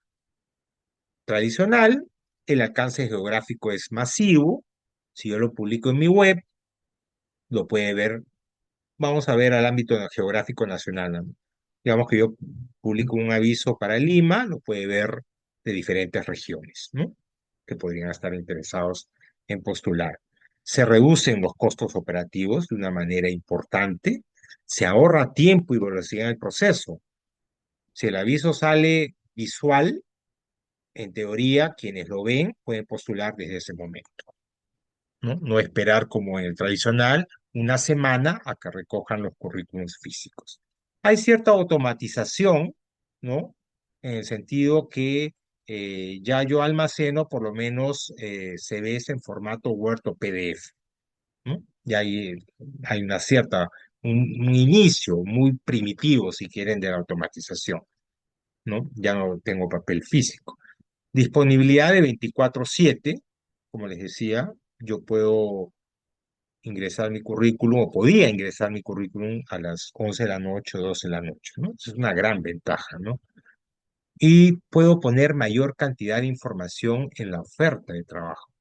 tradicional, el alcance geográfico es masivo. Si yo lo publico en mi web, lo puede ver, vamos a ver al ámbito geográfico nacional, ¿no? Digamos que yo publico un aviso para Lima, lo puede ver de diferentes regiones, ¿no? Que podrían estar interesados en postular. Se reducen los costos operativos de una manera importante, se ahorra tiempo y velocidad en el proceso. Si el aviso sale visual, en teoría, quienes lo ven pueden postular desde ese momento, ¿no? No esperar como en el tradicional una semana a que recojan los currículums físicos. Hay cierta automatización, ¿no? En el sentido que ya yo almaceno por lo menos CVs en formato Word o PDF, ¿no? Y hay una cierta, un inicio muy primitivo, si quieren, de la automatización, ¿no? Ya no tengo papel físico. Disponibilidad de 24/7, como les decía, yo puedo ingresar mi currículum o podía ingresar mi currículum a las 11 de la noche o 12 de la noche, ¿no? Eso es una gran ventaja, ¿no? Y puedo poner mayor cantidad de información en la oferta de trabajo.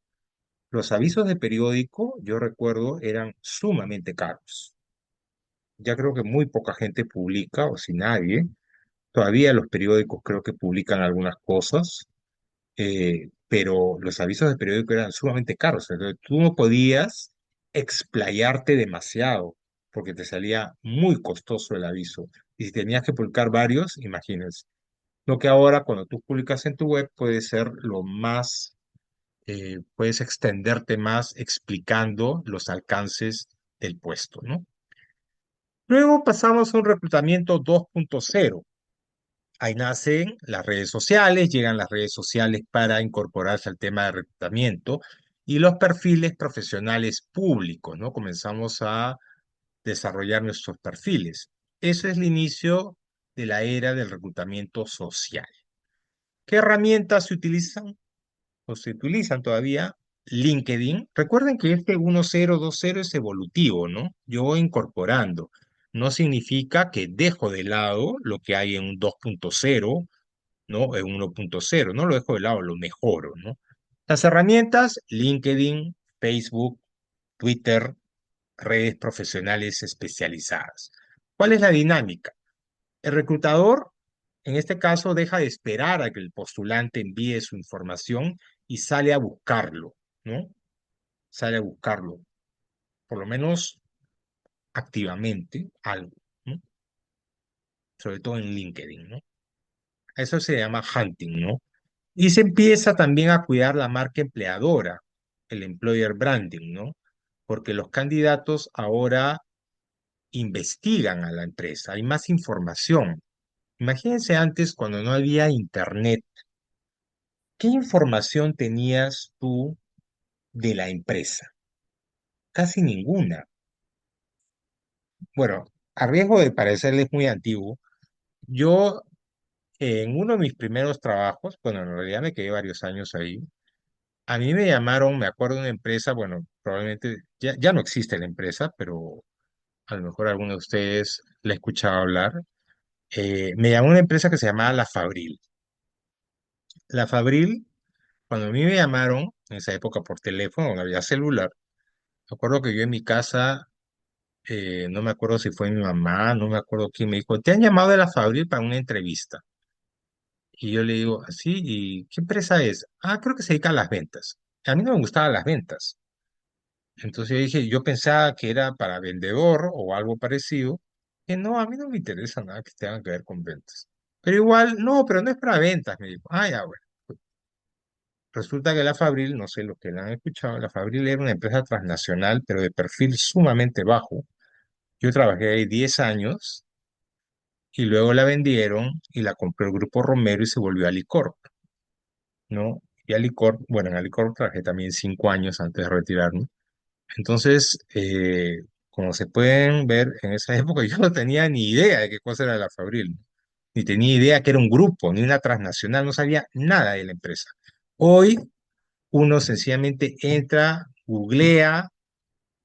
Los avisos de periódico, yo recuerdo, eran sumamente caros. Ya creo que muy poca gente publica, o si nadie. Todavía los periódicos creo que publican algunas cosas, pero los avisos de periódico eran sumamente caros. Entonces, tú no podías explayarte demasiado porque te salía muy costoso el aviso. Y si tenías que publicar varios, imagínense. Lo que ahora, cuando tú publicas en tu web, puede ser lo más, puedes extenderte más explicando los alcances del puesto, ¿no? Luego pasamos a un reclutamiento 2.0. Ahí nacen las redes sociales, llegan las redes sociales para incorporarse al tema de reclutamiento y los perfiles profesionales públicos, ¿no? Comenzamos a desarrollar nuestros perfiles. Eso es el inicio de la era del reclutamiento social. ¿Qué herramientas se utilizan? O se utilizan todavía. LinkedIn. Recuerden que este 1020 es evolutivo, ¿no? Yo voy incorporando. No significa que dejo de lado lo que hay en un 2.0, ¿no? En 1.0, no lo dejo de lado, lo mejoro, ¿no? Las herramientas, LinkedIn, Facebook, Twitter, redes profesionales especializadas. ¿Cuál es la dinámica? El reclutador, en este caso, deja de esperar a que el postulante envíe su información y sale a buscarlo, ¿no? Sale a buscarlo, por lo menos activamente, algo, ¿no? Sobre todo en LinkedIn, ¿no? Eso se llama hunting, ¿no? Y se empieza también a cuidar la marca empleadora, el employer branding, ¿no? Porque los candidatos ahora investigan a la empresa, hay más información. Imagínense antes cuando no había internet, ¿qué información tenías tú de la empresa? Casi ninguna. Bueno, a riesgo de parecerles muy antiguo, yo en uno de mis primeros trabajos, bueno, en realidad me quedé varios años ahí. A mí me llamaron, me acuerdo de una empresa, bueno, probablemente ya no existe la empresa, pero a lo mejor alguno de ustedes la ha escuchado hablar. Me llamó una empresa que se llamaba La Fabril. La Fabril, cuando a mí me llamaron, en esa época por teléfono, no había celular, me acuerdo que yo en mi casa, no me acuerdo si fue mi mamá, no me acuerdo quién me dijo, te han llamado de La Fabril para una entrevista. Y yo le digo, ¿así? ¿Y qué empresa es? Ah, creo que se dedica a las ventas. A mí no me gustaban las ventas. Entonces yo dije, yo pensaba que era para vendedor o algo parecido, que no, a mí no me interesa nada que tenga que ver con ventas. Pero igual, no, pero no es para ventas, me dijo. Ah, ya, bueno. Resulta que la Fabril, no sé los que la han escuchado, la Fabril era una empresa transnacional, pero de perfil sumamente bajo. Yo trabajé ahí 10 años y luego la vendieron y la compró el Grupo Romero y se volvió Alicorp, ¿no? Y Alicorp, bueno, en Alicorp trabajé también 5 años antes de retirarme. Entonces, como se pueden ver, en esa época yo no tenía ni idea de qué cosa era la Fabril, ni tenía idea que era un grupo, ni una transnacional, no sabía nada de la empresa. Hoy uno sencillamente entra, googlea,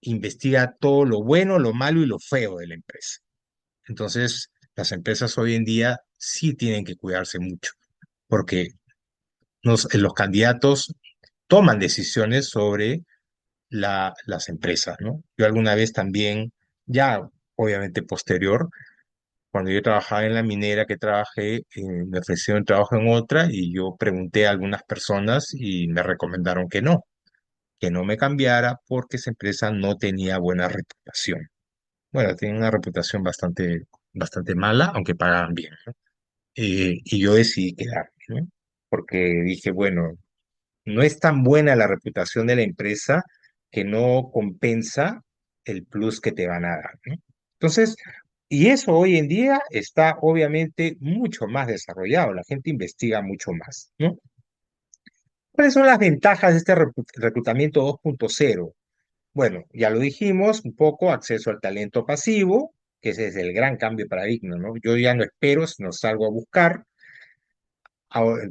investiga todo lo bueno, lo malo y lo feo de la empresa. Entonces, las empresas hoy en día sí tienen que cuidarse mucho, porque los candidatos toman decisiones sobre las empresas, ¿no? Yo alguna vez también, ya obviamente posterior, cuando yo trabajaba en la minera que trabajé, me ofrecieron trabajo en otra y yo pregunté a algunas personas y me recomendaron que no me cambiara porque esa empresa no tenía buena reputación. Bueno, tenía una reputación bastante mala, aunque pagaban bien, ¿no? Y yo decidí quedarme, ¿no? Porque dije, bueno, no es tan buena la reputación de la empresa que no compensa el plus que te van a dar, ¿no? Entonces, y eso hoy en día está obviamente mucho más desarrollado, la gente investiga mucho más, ¿no? ¿Cuáles son las ventajas de este reclutamiento 2.0? Bueno, ya lo dijimos, un poco acceso al talento pasivo, que ese es el gran cambio de paradigma, ¿no? Yo ya no espero, sino salgo a buscar.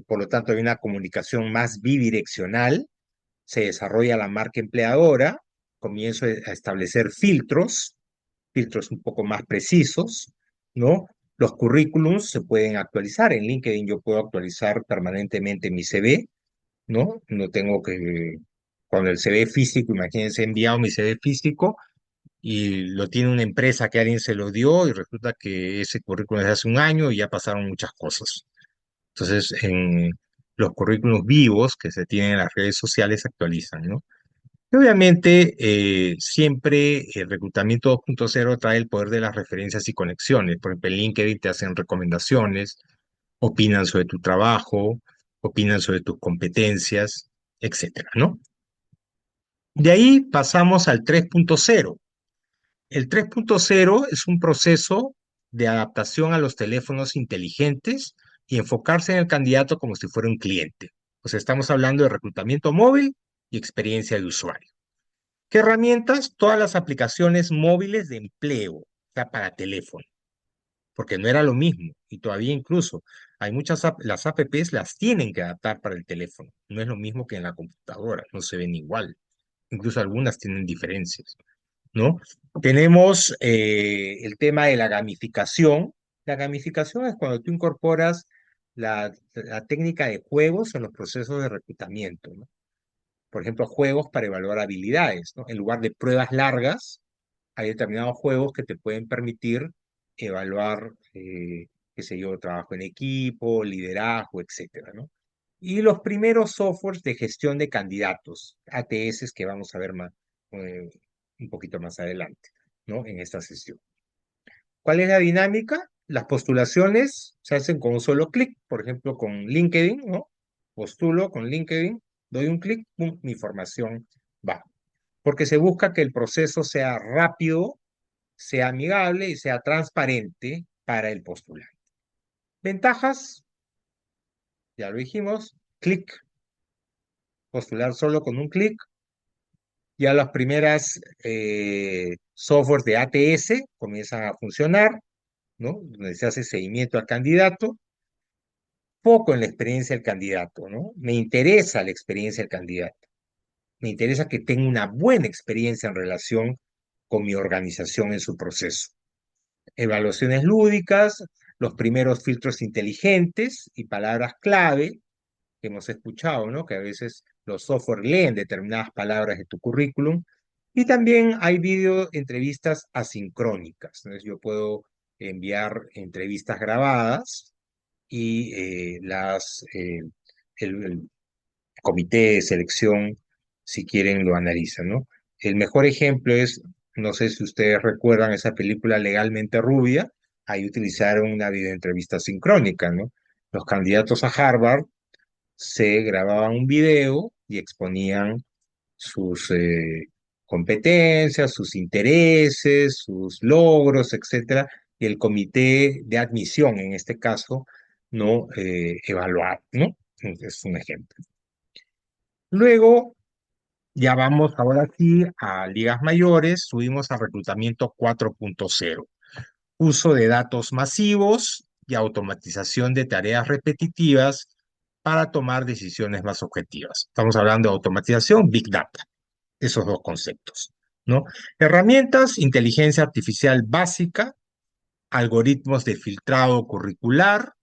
Por lo tanto, hay una comunicación más bidireccional, se desarrolla la marca empleadora, comienzo a establecer filtros un poco más precisos, ¿no? Los currículums se pueden actualizar. En LinkedIn yo puedo actualizar permanentemente mi CV, ¿no? No tengo que, con el CV físico, imagínense, he enviado mi CV físico y lo tiene una empresa que alguien se lo dio y resulta que ese currículum es de hace un año y ya pasaron muchas cosas. Entonces, en los currículos vivos que se tienen en las redes sociales se actualizan, ¿no? Y obviamente, siempre el reclutamiento 2.0 trae el poder de las referencias y conexiones. Por ejemplo, en LinkedIn te hacen recomendaciones, opinan sobre tu trabajo, opinan sobre tus competencias, etcétera, ¿no? De ahí pasamos al 3.0. El 3.0 es un proceso de adaptación a los teléfonos inteligentes y enfocarse en el candidato como si fuera un cliente. O sea, estamos hablando de reclutamiento móvil y experiencia de usuario. ¿Qué herramientas? Todas las aplicaciones móviles de empleo, o sea, para teléfono, porque no era lo mismo. Y todavía incluso hay las apps las tienen que adaptar para el teléfono. No es lo mismo que en la computadora, no se ven igual. Incluso algunas tienen diferencias, ¿no? Tenemos el tema de la gamificación. La gamificación es cuando tú incorporas la técnica de juegos en los procesos de reclutamiento, ¿no? Por ejemplo, juegos para evaluar habilidades, ¿no? En lugar de pruebas largas, hay determinados juegos que te pueden permitir evaluar, qué sé yo, trabajo en equipo, liderazgo, etcétera, ¿no? Y los primeros softwares de gestión de candidatos, ATS, que vamos a ver más, eh, un poquito más adelante, ¿no? En esta sesión. ¿Cuál es la dinámica? Las postulaciones se hacen con un solo clic, por ejemplo, con LinkedIn, ¿no? Postulo con LinkedIn, doy un clic, ¡pum!, mi información va. Porque se busca que el proceso sea rápido, sea amigable y sea transparente para el postulante. Ventajas, ya lo dijimos, clic, postular solo con un clic. Ya las primeras softwares de ATS comienzan a funcionar, ¿no? Donde se hace seguimiento al candidato, poco en la experiencia del candidato, ¿no? Me interesa la experiencia del candidato. Me interesa que tenga una buena experiencia en relación con mi organización en su proceso. Evaluaciones lúdicas, los primeros filtros inteligentes y palabras clave que hemos escuchado, ¿no? Que a veces los software leen determinadas palabras de tu currículum. Y también hay video entrevistas asincrónicas. Entonces yo puedo enviar entrevistas grabadas y el comité de selección, si quieren, lo analizan, ¿no? El mejor ejemplo es, no sé si ustedes recuerdan esa película Legalmente Rubia, ahí utilizaron una videoentrevista sincrónica, ¿no? Los candidatos a Harvard se grababan un video y exponían sus competencias, sus intereses, sus logros, etcétera, y el comité de admisión, en este caso, no evaluar, ¿no? Es un ejemplo. Luego, ya vamos ahora sí a ligas mayores, subimos a reclutamiento 4.0. Uso de datos masivos y automatización de tareas repetitivas para tomar decisiones más objetivas. Estamos hablando de automatización, Big Data, esos dos conceptos, ¿no? Herramientas, inteligencia artificial básica, algoritmos de filtrado curricular,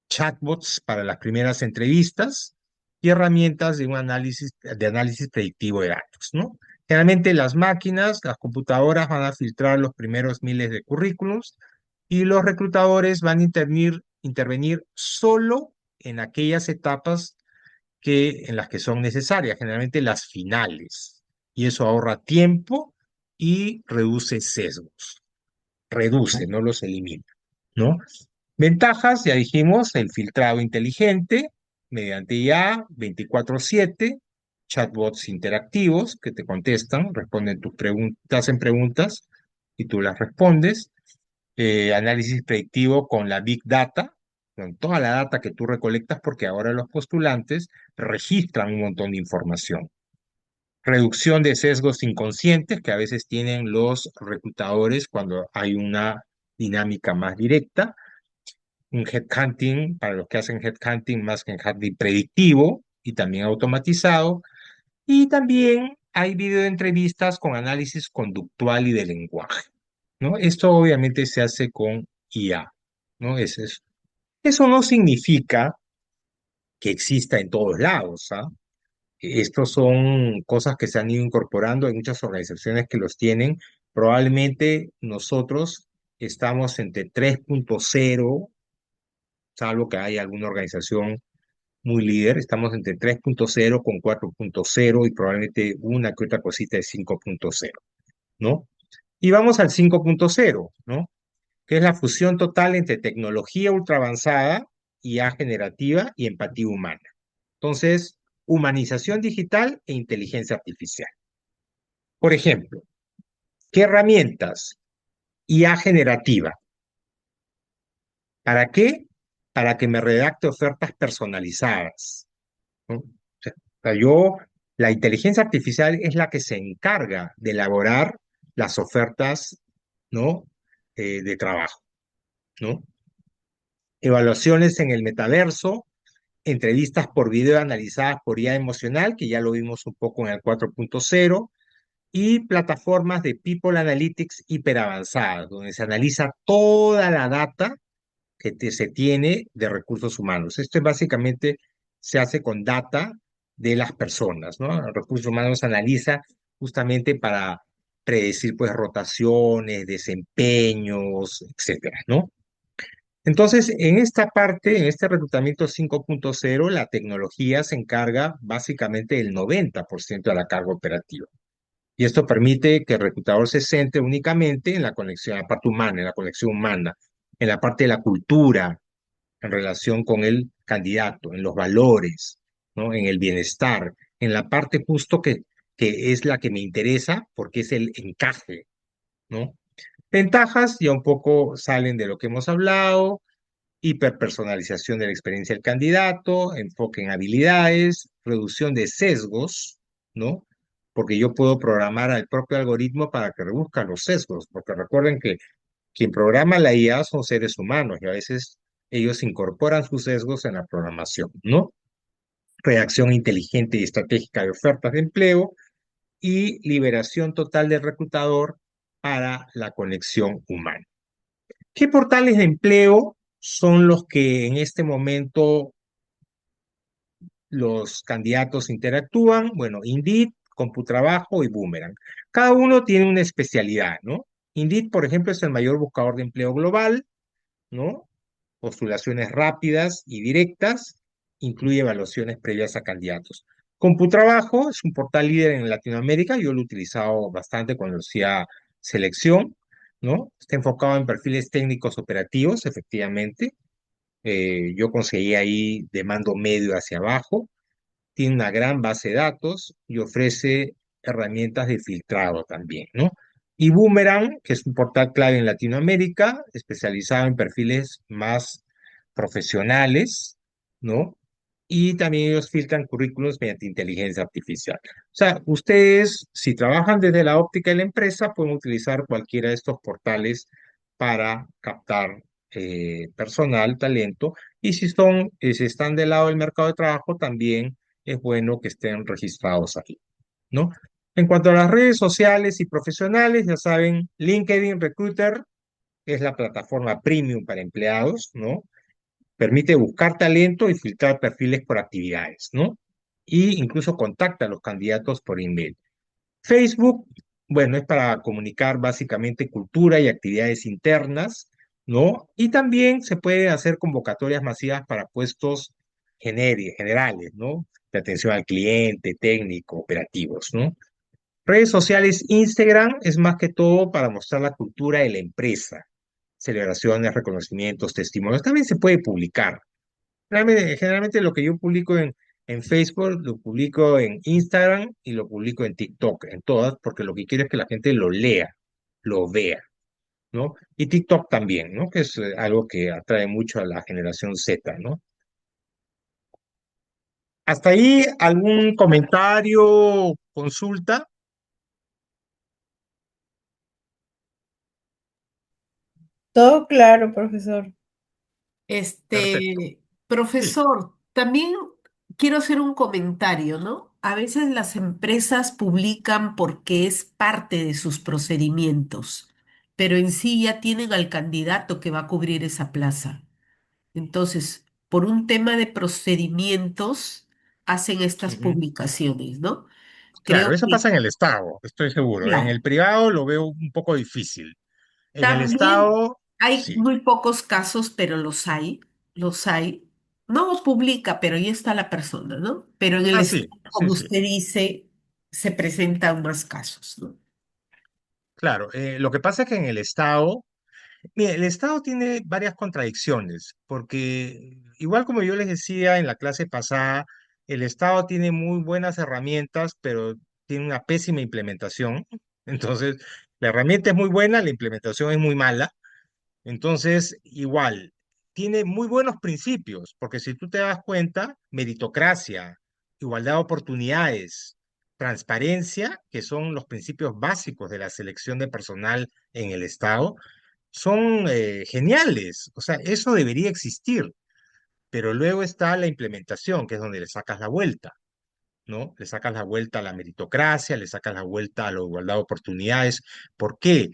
chatbots para las primeras entrevistas y herramientas de análisis predictivo de datos, ¿no? Generalmente las máquinas, las computadoras van a filtrar los primeros miles de currículums y los reclutadores van a intervenir solo en aquellas etapas en las que son necesarias, generalmente las finales. Y eso ahorra tiempo y reduce sesgos. Reduce, no los elimina, ¿no? Ventajas, ya dijimos, el filtrado inteligente mediante IA 24/7, chatbots interactivos que te contestan, responden tus preguntas, te hacen preguntas y tú las respondes. Análisis predictivo con la Big Data, con toda la data que tú recolectas, porque ahora los postulantes registran un montón de información. Reducción de sesgos inconscientes que a veces tienen los reclutadores cuando hay una dinámica más directa. Un headhunting, para los que hacen headhunting, más que headhunting predictivo y también automatizado. Y también hay videoentrevistas con análisis conductual y de lenguaje, ¿no? Esto obviamente se hace con IA, ¿no? Eso no significa que exista en todos lados, ¿ah? Estos son cosas que se han ido incorporando, hay muchas organizaciones que los tienen. Probablemente nosotros estamos entre 3.0, salvo que haya alguna organización muy líder, estamos entre 3.0 con 4.0 y probablemente una que otra cosita de 5.0, ¿no? Y vamos al 5.0, ¿no? Que es la fusión total entre tecnología ultra avanzada, IA generativa y empatía humana. Entonces, humanización digital e inteligencia artificial. Por ejemplo, ¿qué herramientas? IA generativa. ¿Para qué? Para que me redacte ofertas personalizadas, ¿no? La inteligencia artificial es la que se encarga de elaborar las ofertas, ¿no? De trabajo, ¿no? Evaluaciones en el metaverso, entrevistas por video analizadas por IA emocional, que ya lo vimos un poco en el 4.0, y plataformas de People Analytics hiperavanzadas, donde se analiza toda la data que se tiene de recursos humanos. Esto básicamente se hace con data de las personas, ¿no? Recursos humanos analiza justamente para predecir, pues, rotaciones, desempeños, etcétera, ¿no? Entonces, en esta parte, en este reclutamiento 5.0, la tecnología se encarga básicamente del 90% de la carga operativa. Y esto permite que el reclutador se centre únicamente en la conexión, en la parte humana, en la conexión humana, en la parte de la cultura, en relación con el candidato, en los valores, ¿no? En el bienestar, en la parte justo que es la que me interesa porque es el encaje, ¿no? Ventajas ya un poco salen de lo que hemos hablado: hiperpersonalización de la experiencia del candidato, enfoque en habilidades, reducción de sesgos, ¿no? Porque yo puedo programar al propio algoritmo para que reduzca los sesgos, porque recuerden que quien programa la IA son seres humanos y a veces ellos incorporan sus sesgos en la programación, ¿no? Redacción inteligente y estratégica de ofertas de empleo y liberación total del reclutador para la conexión humana. ¿Qué portales de empleo son los que en este momento los candidatos interactúan? Bueno, Indeed, Computrabajo y Boomerang. Cada uno tiene una especialidad, ¿no? Indeed, por ejemplo, es el mayor buscador de empleo global, ¿no? Postulaciones rápidas y directas, incluye evaluaciones previas a candidatos. CompuTrabajo es un portal líder en Latinoamérica, yo lo he utilizado bastante cuando hacía selección, ¿no? Está enfocado en perfiles técnicos operativos, efectivamente. Yo conseguí ahí de mando medio hacia abajo, tiene una gran base de datos y ofrece herramientas de filtrado también, ¿no? Y Boomerang, que es un portal clave en Latinoamérica, especializado en perfiles más profesionales, ¿no? Y también ellos filtran currículos mediante inteligencia artificial. O sea, ustedes, si trabajan desde la óptica de la empresa, pueden utilizar cualquiera de estos portales para captar personal, talento, y si están del lado del mercado de trabajo, también es bueno que estén registrados aquí, ¿no? En cuanto a las redes sociales y profesionales, ya saben, LinkedIn Recruiter es la plataforma premium para empleados, ¿no? Permite buscar talento y filtrar perfiles por actividades, ¿no? Y incluso contacta a los candidatos por email. Facebook, bueno, es para comunicar básicamente cultura y actividades internas, ¿no? Y también se pueden hacer convocatorias masivas para puestos generales, ¿no? De atención al cliente, técnico, operativos, ¿no? Redes sociales, Instagram es más que todo para mostrar la cultura de la empresa, celebraciones, reconocimientos, testimonios. También se puede publicar. Generalmente lo que yo publico en Facebook, lo publico en Instagram y lo publico en TikTok, en todas, porque lo que quiero es que la gente lo lea, lo vea, ¿no? Y TikTok también, ¿no? Que es algo que atrae mucho a la generación Z, ¿no? ¿Hasta ahí algún comentario, consulta? Todo claro, profesor. Perfecto. Sí. Profesor, también quiero hacer un comentario, ¿no? A veces las empresas publican porque es parte de sus procedimientos, pero en sí ya tienen al candidato que va a cubrir esa plaza. Entonces, por un tema de procedimientos, hacen estas Ujú. publicaciones, ¿no? Claro, Creo eso que, pasa en el Estado, estoy seguro. En el claro, privado lo veo un poco difícil. En el también Estado, hay sí. muy pocos casos, pero los hay. No publica, pero ahí está la persona, ¿no? Pero en el Ah, estado, sí, sí, como sí. usted dice, se presentan más casos, ¿no? Claro, lo que pasa es que en el Estado, mire, el Estado tiene varias contradicciones, porque igual como yo les decía en la clase pasada, el Estado tiene muy buenas herramientas, pero tiene una pésima implementación. Entonces, la herramienta es muy buena, la implementación es muy mala. Entonces, igual, tiene muy buenos principios, porque si tú te das cuenta, meritocracia, igualdad de oportunidades, transparencia, que son los principios básicos de la selección de personal en el Estado, son geniales. O sea, eso debería existir, pero luego está la implementación, que es donde le sacas la vuelta, ¿no? Le sacas la vuelta a la meritocracia, le sacas la vuelta a la igualdad de oportunidades. ¿Por qué?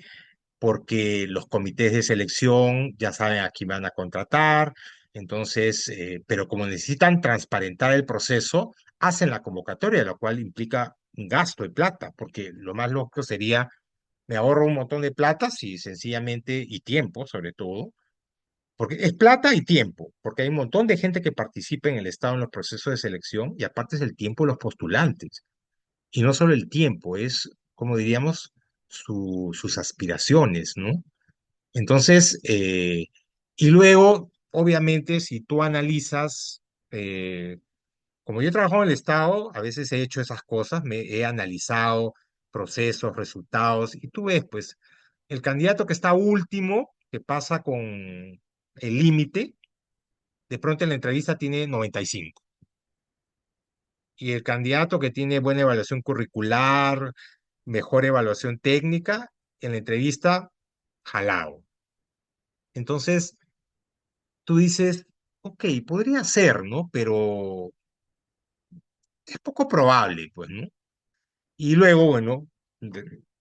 Porque los comités de selección ya saben a quién van a contratar, entonces, pero como necesitan transparentar el proceso, hacen la convocatoria, lo cual implica un gasto de plata, porque lo más lógico sería, me ahorro un montón de plata, si sencillamente, y tiempo sobre todo, porque es plata y tiempo, porque hay un montón de gente que participa en el Estado en los procesos de selección, y aparte es el tiempo de los postulantes. Y no solo el tiempo, es, como diríamos, sus aspiraciones, ¿no? Entonces, y luego, obviamente, si tú analizas, como yo he trabajado en el Estado, a veces he hecho esas cosas, me he analizado procesos, resultados, y tú ves, pues, el candidato que está último, que pasa con el límite, de pronto en la entrevista tiene 95. Y el candidato que tiene buena evaluación curricular, mejor evaluación técnica, en la entrevista, jalado. Entonces, tú dices, ok, podría ser, ¿no? Pero es poco probable, pues, ¿no? Y luego, bueno,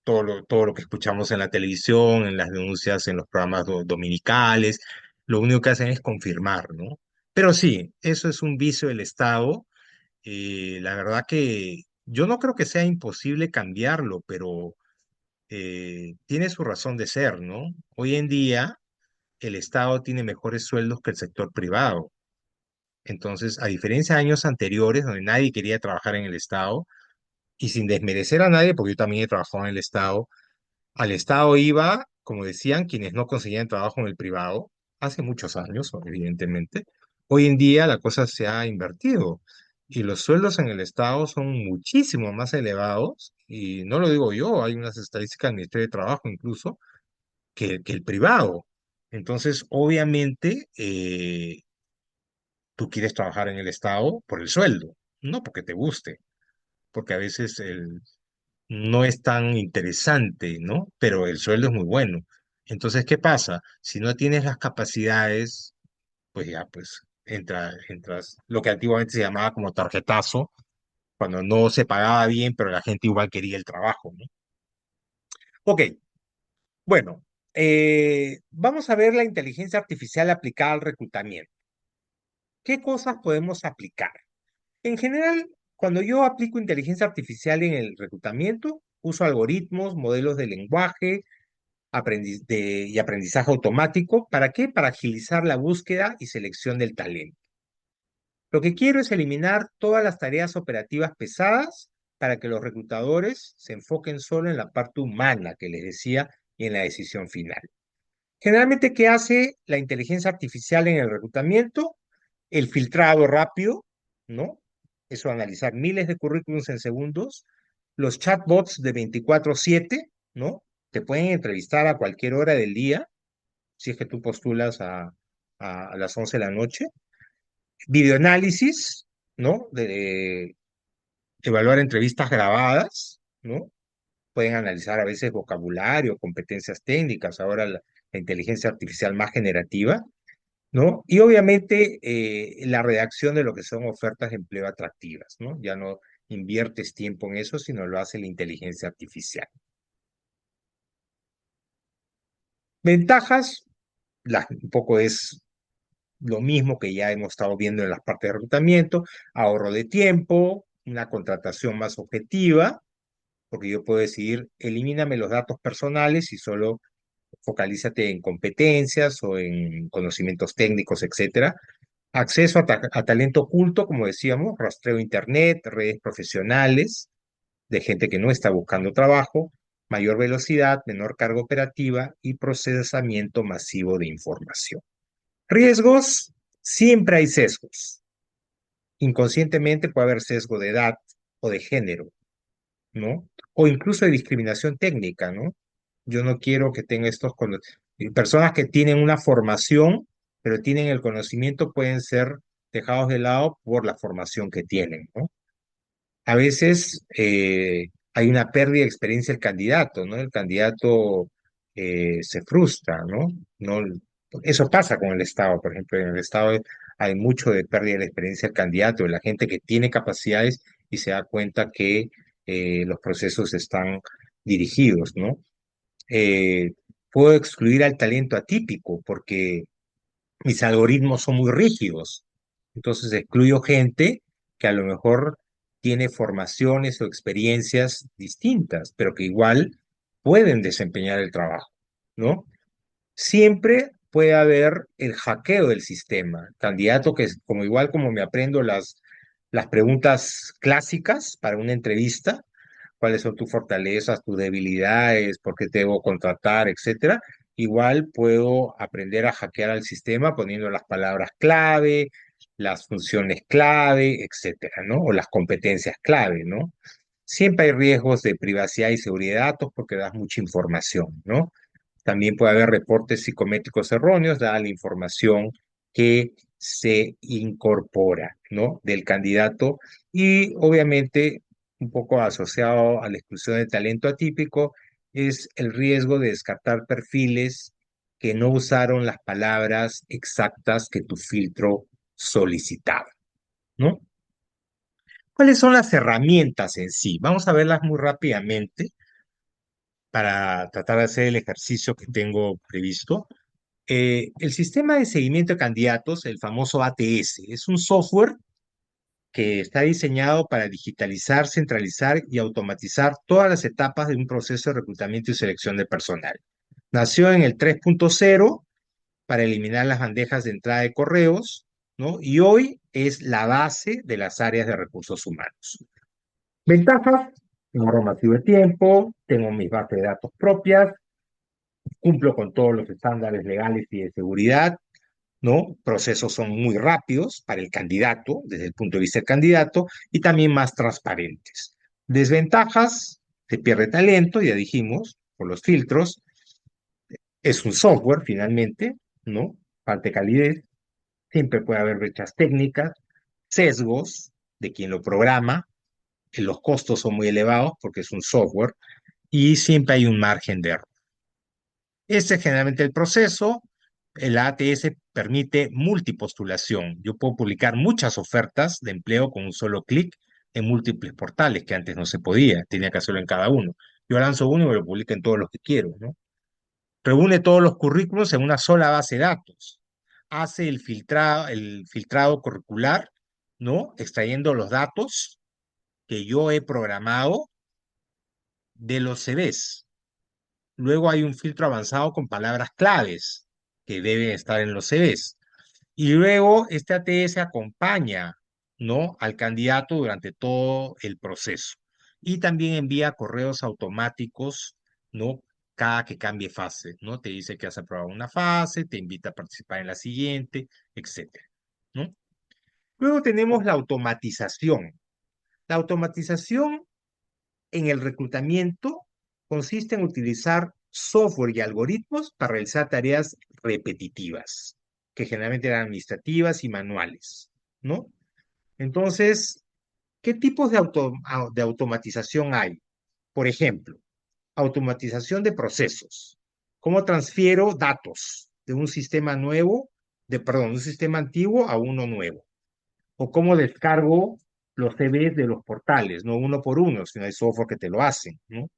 todo lo que escuchamos en la televisión, en las denuncias, en los programas dominicales, lo único que hacen es confirmar, ¿no? Pero sí, eso es un vicio del Estado. La verdad que yo no creo que sea imposible cambiarlo, pero tiene su razón de ser, ¿no? Hoy en día el Estado tiene mejores sueldos que el sector privado. Entonces, a diferencia de años anteriores, donde nadie quería trabajar en el Estado, y sin desmerecer a nadie, porque yo también he trabajado en el Estado, al Estado iba, como decían, quienes no conseguían trabajo en el privado, hace muchos años, evidentemente. Hoy en día la cosa se ha invertido y los sueldos en el Estado son muchísimo más elevados, y no lo digo yo, hay unas estadísticas del Ministerio de Trabajo incluso, que el privado. Entonces, obviamente, tú quieres trabajar en el Estado por el sueldo, no porque te guste, porque a veces no es tan interesante, ¿no? Pero el sueldo es muy bueno. Entonces, ¿qué pasa? Si no tienes las capacidades, pues ya, pues entras lo que antiguamente se llamaba como tarjetazo, cuando no se pagaba bien, pero la gente igual quería el trabajo, ¿no? Ok, bueno, vamos a ver la inteligencia artificial aplicada al reclutamiento. ¿Qué cosas podemos aplicar? En general, cuando yo aplico inteligencia artificial en el reclutamiento, uso algoritmos, modelos de lenguaje, y aprendizaje automático. ¿Para qué? Para agilizar la búsqueda y selección del talento. Lo que quiero es eliminar todas las tareas operativas pesadas para que los reclutadores se enfoquen solo en la parte humana que les decía y en la decisión final. Generalmente, ¿qué hace la inteligencia artificial en el reclutamiento? El filtrado rápido, ¿no? Eso, analizar miles de currículums en segundos. Los chatbots de 24/7, ¿no? Te pueden entrevistar a cualquier hora del día, si es que tú postulas a las 11 de la noche. Videoanálisis, ¿no? De evaluar entrevistas grabadas, ¿no? Pueden analizar a veces vocabulario, competencias técnicas, ahora la inteligencia artificial más generativa, ¿no? Y obviamente la redacción de lo que son ofertas de empleo atractivas, ¿no? Ya no inviertes tiempo en eso, sino lo hace la inteligencia artificial. Ventajas, un poco es lo mismo que ya hemos estado viendo en las partes de reclutamiento: ahorro de tiempo, una contratación más objetiva, porque yo puedo decidir, elimíname los datos personales y solo focalízate en competencias o en conocimientos técnicos, etcétera. Acceso a talento oculto, como decíamos, rastreo internet, redes profesionales de gente que no está buscando trabajo, mayor velocidad, menor carga operativa y procesamiento masivo de información. Riesgos: siempre hay sesgos. Inconscientemente puede haber sesgo de edad o de género, ¿no? O incluso de discriminación técnica, ¿no? Yo no quiero que tenga personas que tienen una formación, pero tienen el conocimiento, pueden ser dejados de lado por la formación que tienen, ¿no? A veces hay una pérdida de experiencia del candidato, ¿no? El candidato se frustra, ¿no? No, eso pasa con el Estado, por ejemplo. En el Estado hay mucho de pérdida de la experiencia del candidato, de la gente que tiene capacidades y se da cuenta que los procesos están dirigidos, ¿no? Eh, Puedo excluir al talento atípico porque mis algoritmos son muy rígidos. Entonces excluyo gente que a lo mejor tiene formaciones o experiencias distintas, pero que igual pueden desempeñar el trabajo, ¿no? Siempre puede haber el hackeo del sistema. Candidato que, como igual como me aprendo las preguntas clásicas para una entrevista, cuáles son tus fortalezas, tus debilidades, por qué te debo contratar, etcétera. Igual puedo aprender a hackear al sistema poniendo las palabras clave, las funciones clave, etcétera, ¿no? O las competencias clave, ¿no? Siempre hay riesgos de privacidad y seguridad de datos porque das mucha información, ¿no? También puede haber reportes psicométricos erróneos, dada la información que se incorpora, ¿no? Del candidato, y obviamente un poco asociado a la exclusión de talento atípico es el riesgo de descartar perfiles que no usaron las palabras exactas que tu filtro solicitaba, ¿no? ¿Cuáles son las herramientas en sí? Vamos a verlas muy rápidamente para tratar de hacer el ejercicio que tengo previsto. El sistema de seguimiento de candidatos, el famoso ATS, es un software que está diseñado para digitalizar, centralizar y automatizar todas las etapas de un proceso de reclutamiento y selección de personal. Nació en el 3.0 para eliminar las bandejas de entrada de correos, ¿no? Y hoy es la base de las áreas de recursos humanos. Ventajas: ahorro masivo de tiempo, tengo mis bases de datos propias, cumplo con todos los estándares legales y de seguridad, ¿no? Procesos son muy rápidos para el candidato, desde el punto de vista del candidato, y también más transparentes. Desventajas: se pierde talento, ya dijimos, por los filtros. Es un software, finalmente, ¿no? Falta de calidez, siempre puede haber brechas técnicas, sesgos de quien lo programa, los costos son muy elevados porque es un software, y siempre hay un margen de error. Este es generalmente el proceso. El ATS permite multipostulación. Yo puedo publicar muchas ofertas de empleo con un solo clic en múltiples portales, que antes no se podía, tenía que hacerlo en cada uno. Yo lanzo uno y me lo publico en todos los que quiero, ¿no? Reúne todos los currículos en una sola base de datos. Hace el filtrado curricular, ¿no? Extrayendo los datos que yo he programado de los CVs. Luego hay un filtro avanzado con palabras claves que deben estar en los CVs. Y luego este ATS acompaña, ¿no?, al candidato durante todo el proceso. Y también envía correos automáticos, ¿no? Cada que cambie fase, ¿no? Te dice que has aprobado una fase, te invita a participar en la siguiente, etcétera, ¿no? Luego tenemos la automatización. La automatización en el reclutamiento consiste en utilizar software y algoritmos para realizar tareas repetitivas, que generalmente eran administrativas y manuales, ¿no? Entonces, ¿qué tipos de automatización hay? Por ejemplo, automatización de procesos. ¿Cómo transfiero datos de un sistema nuevo, perdón, de un sistema antiguo a uno nuevo? O cómo descargo los CVs de los portales, no uno por uno, sino hay software que te lo hacen, ¿no?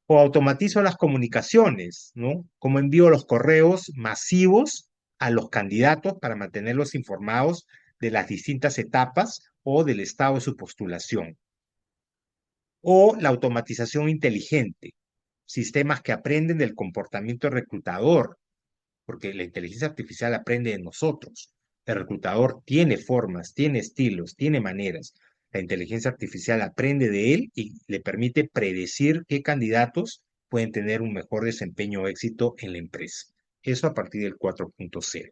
O automatizo las comunicaciones, ¿no? Cómo envío los correos masivos a los candidatos para mantenerlos informados de las distintas etapas o del estado de su postulación. O la automatización inteligente, sistemas que aprenden del comportamiento del reclutador, porque la inteligencia artificial aprende de nosotros. El reclutador tiene formas, tiene estilos, tiene maneras. La inteligencia artificial aprende de él y le permite predecir qué candidatos pueden tener un mejor desempeño o éxito en la empresa. Eso a partir del 4.0.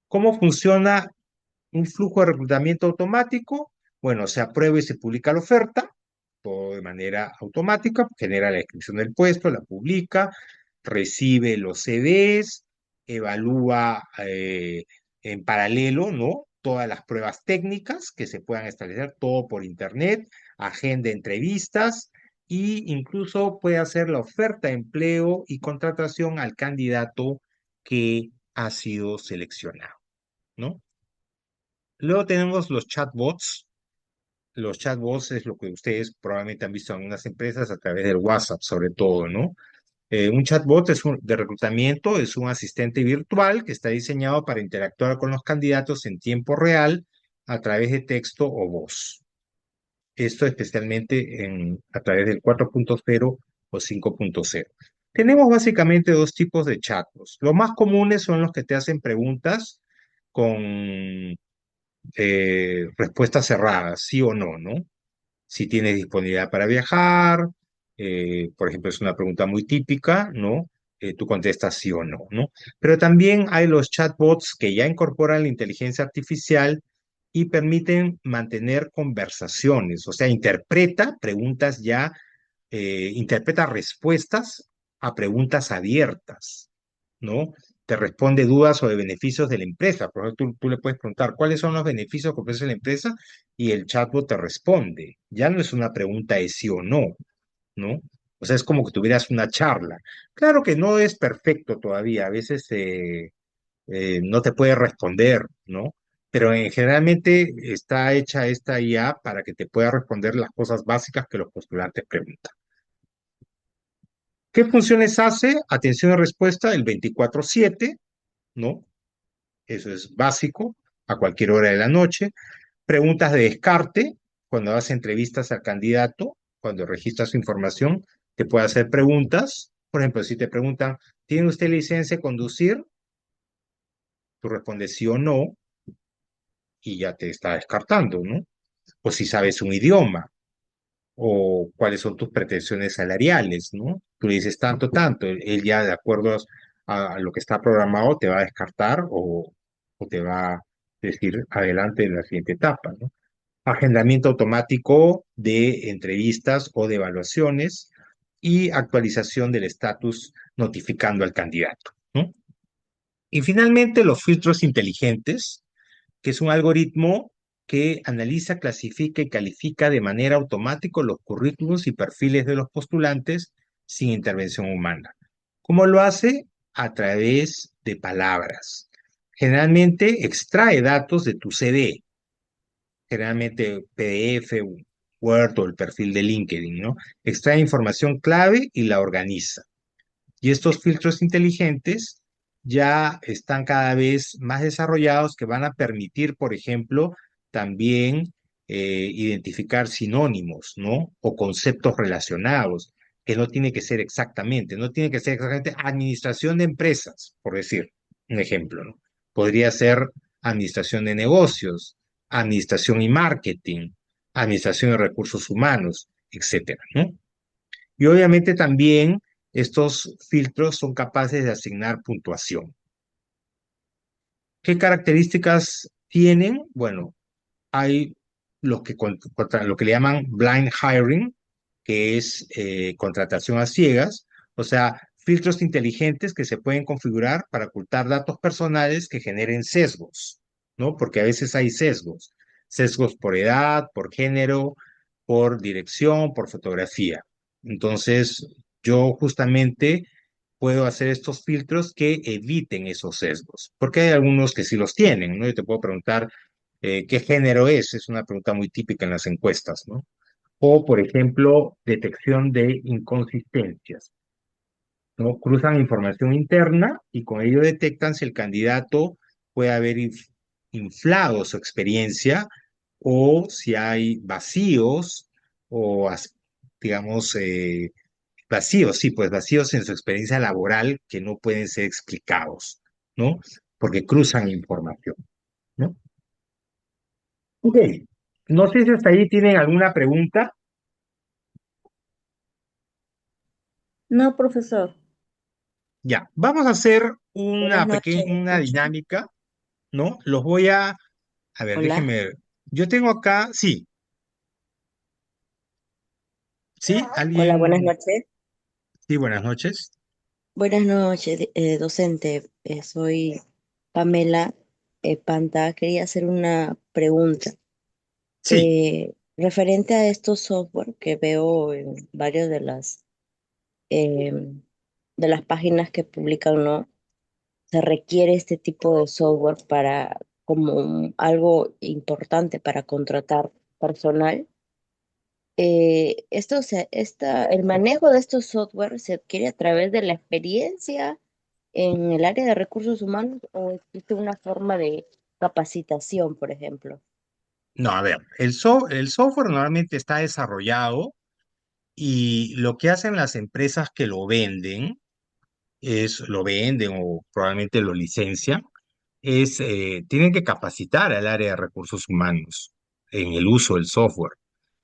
¿Cómo funciona un flujo de reclutamiento automático? Bueno, se aprueba y se publica la oferta, todo de manera automática, genera la descripción del puesto, la publica, recibe los CVs, evalúa en paralelo, ¿no?, todas las pruebas técnicas que se puedan establecer, todo por internet, agenda entrevistas e incluso puede hacer la oferta de empleo y contratación al candidato que ha sido seleccionado, ¿no? Luego tenemos los chatbots. Los chatbots es lo que ustedes probablemente han visto en algunas empresas a través del WhatsApp, sobre todo, ¿no? Un chatbot de reclutamiento es un asistente virtual que está diseñado para interactuar con los candidatos en tiempo real a través de texto o voz. Esto especialmente a través del 4.0 o 5.0. Tenemos básicamente dos tipos de chatbots. Los más comunes son los que te hacen preguntas con respuestas cerradas, sí o no, ¿no? Si tienes disponibilidad para viajar, por ejemplo, es una pregunta muy típica, ¿no? Tú contestas sí o no, ¿no? Pero también hay los chatbots que ya incorporan la inteligencia artificial y permiten mantener conversaciones, o sea, interpreta preguntas ya, interpreta respuestas a preguntas abiertas, ¿no? Te responde dudas o de beneficios de la empresa. Por ejemplo, tú le puedes preguntar cuáles son los beneficios que ofrece la empresa y el chatbot te responde. Ya no es una pregunta de sí o no, ¿no? O sea, es como que tuvieras una charla. Claro que no es perfecto todavía, a veces no te puede responder, ¿no? Pero generalmente está hecha esta IA para que te pueda responder las cosas básicas que los postulantes preguntan. ¿Qué funciones hace? Atención y respuesta el 24/7, ¿no? Eso es básico, a cualquier hora de la noche. Preguntas de descarte, cuando haces entrevistas al candidato, cuando registras su información, te puede hacer preguntas. Por ejemplo, si te preguntan, ¿tiene usted licencia de conducir? Tú respondes sí o no. y ya te está descartando, ¿no? O si sabes un idioma, o cuáles son tus pretensiones salariales, ¿no? Tú le dices tanto, tanto, él ya de acuerdo a lo que está programado te va a descartar o te va a decir adelante en la siguiente etapa, ¿no? Agendamiento automático de entrevistas o de evaluaciones y actualización del estatus notificando al candidato, ¿no? Y finalmente los filtros inteligentes, que es un algoritmo que analiza, clasifica y califica de manera automática los currículos y perfiles de los postulantes sin intervención humana. ¿Cómo lo hace? A través de palabras. Generalmente extrae datos de tu CV, generalmente PDF, Word o el perfil de LinkedIn, ¿no? Extrae información clave y la organiza. Y estos filtros inteligentes ya están cada vez más desarrollados que van a permitir, por ejemplo, también identificar sinónimos, ¿no? O conceptos relacionados, que no tiene que ser exactamente, no tiene que ser exactamente administración de empresas, por decir un ejemplo, ¿no? Podría ser administración de negocios, administración y marketing, administración de recursos humanos, etcétera, ¿no? Y obviamente también estos filtros son capaces de asignar puntuación. ¿Qué características tienen? Bueno, hay lo que le llaman blind hiring, que es contratación a ciegas, o sea, filtros inteligentes que se pueden configurar para ocultar datos personales que generen sesgos, ¿no? Porque a veces hay sesgos, sesgos por edad, por género, por dirección, por fotografía. Entonces, yo justamente puedo hacer estos filtros que eviten esos sesgos, porque hay algunos que sí los tienen, ¿no? Yo te puedo preguntar ¿qué género es? Una pregunta muy típica en las encuestas, ¿no? O, por ejemplo, detección de inconsistencias, ¿no? Cruzan información interna y con ello detectan si el candidato puede haber inflado su experiencia o si hay vacíos o, digamos, vacíos, sí, pues vacíos en su experiencia laboral que no pueden ser explicados, ¿no? Porque cruzan información, ¿no? Ok, no sé si hasta ahí tienen alguna pregunta. No, profesor. Ya, vamos a hacer Buenas noches. una dinámica, ¿no? Los voy a ver, Hola. déjenme, yo tengo acá, sí, sí, Hola, buenas alguien, noches. sí, buenas noches. Buenas noches, docente. Soy Pamela Panta. Quería hacer una pregunta. Sí, Referente a estos software que veo en varias de las páginas que publican, ¿no? Se requiere este tipo de software para como algo importante para contratar personal. El manejo de estos software se adquiere a través de la experiencia en el área de recursos humanos o existe una forma de capacitación, por ejemplo. no, a ver, el software normalmente está desarrollado y lo que hacen las empresas que lo venden o probablemente lo licencian, tienen que capacitar al área de recursos humanos en el uso del software.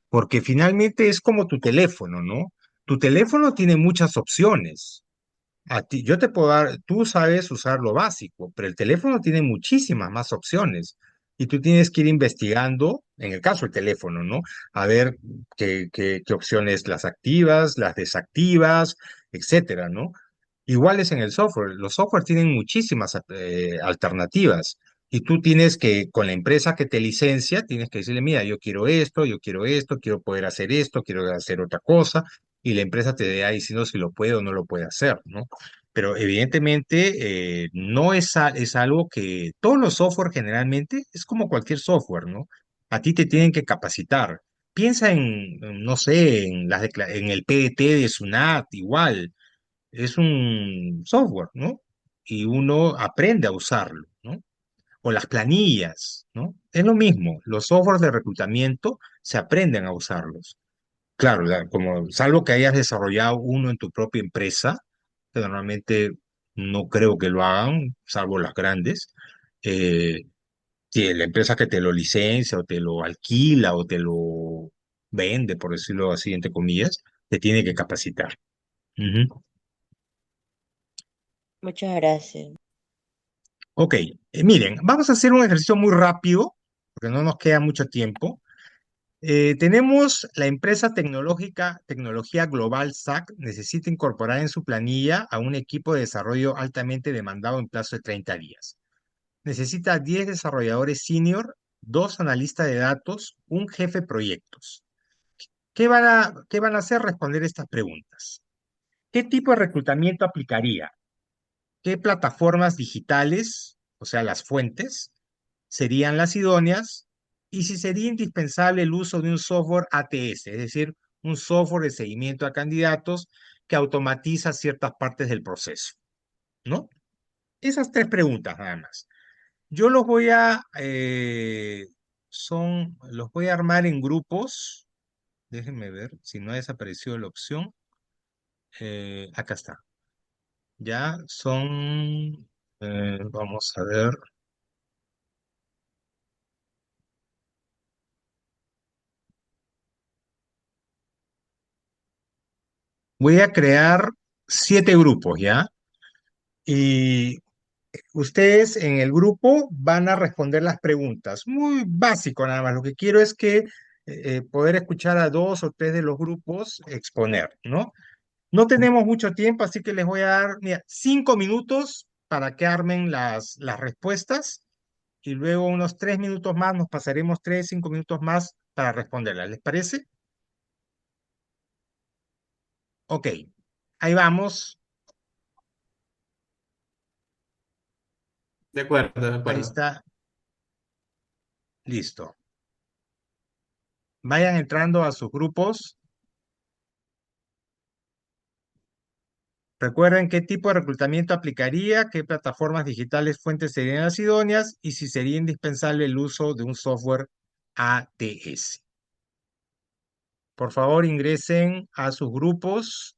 Porque finalmente es como tu teléfono, ¿no? Tu teléfono tiene muchas opciones. Yo te puedo dar, tú sabes usar lo básico, pero el teléfono tiene muchísimas más opciones. Y tú tienes que ir investigando, en el caso del teléfono, ¿no? A ver qué opciones las activas, las desactivas, etcétera, ¿no? Igual es en el software. Los software tienen muchísimas alternativas. Y tú tienes que, con la empresa que te licencia, tienes que decirle, mira, yo quiero esto, quiero poder hacer esto, quiero hacer otra cosa. Y la empresa te va diciendo si lo puede o no lo puede hacer, ¿no? Pero evidentemente no es algo que todos los software generalmente es como cualquier software, ¿no? A ti te tienen que capacitar. Piensa no sé, en el PDT de SUNAT, igual es un software, ¿no? Y uno aprende a usarlo, ¿no? O las planillas, ¿no? Es lo mismo, los softwares de reclutamiento se aprenden a usarlos. Claro, como salvo que hayas desarrollado uno en tu propia empresa, que normalmente no creo que lo hagan, salvo las grandes, eh, Si la empresa que te lo licencia o te lo alquila o te lo vende, por decirlo así, entre comillas, te tiene que capacitar. Ujú. Muchas gracias. Ok, miren, vamos a hacer un ejercicio muy rápido, porque no nos queda mucho tiempo. Tenemos la empresa tecnológica Tecnología Global SAC, necesita incorporar en su planilla a un equipo de desarrollo altamente demandado en plazo de 30 días. Necesita 10 desarrolladores senior, 2 analistas de datos, un jefe de proyectos. ¿Qué van a hacer? Responder estas preguntas. ¿Qué tipo de reclutamiento aplicaría? ¿Qué plataformas digitales, o sea, las fuentes, serían las idóneas? Y si sería indispensable el uso de un software ATS, es decir, un software de seguimiento a candidatos que automatiza ciertas partes del proceso, ¿no? Esas 3 preguntas nada más. Yo los voy a armar en grupos. Déjenme ver si no ha desaparecido la opción. Acá está. Ya son, vamos a ver. Voy a crear 7 grupos, ¿ya? Y ustedes en el grupo van a responder las preguntas. Muy básico nada más. Lo que quiero es que poder escuchar a 2 o 3 de los grupos exponer, ¿no? No tenemos mucho tiempo, así que les voy a dar, mira, 5 minutos para que armen las respuestas y luego unos 3 minutos más, nos pasaremos 3, 5 minutos más para responderlas. ¿Les parece? Ok, ahí vamos, De acuerdo, de ahí acuerdo. está, listo. Vayan entrando a sus grupos. Recuerden qué tipo de reclutamiento aplicaría, qué plataformas digitales fuentes serían las idóneas y si sería indispensable el uso de un software ATS. Por favor, ingresen a sus grupos.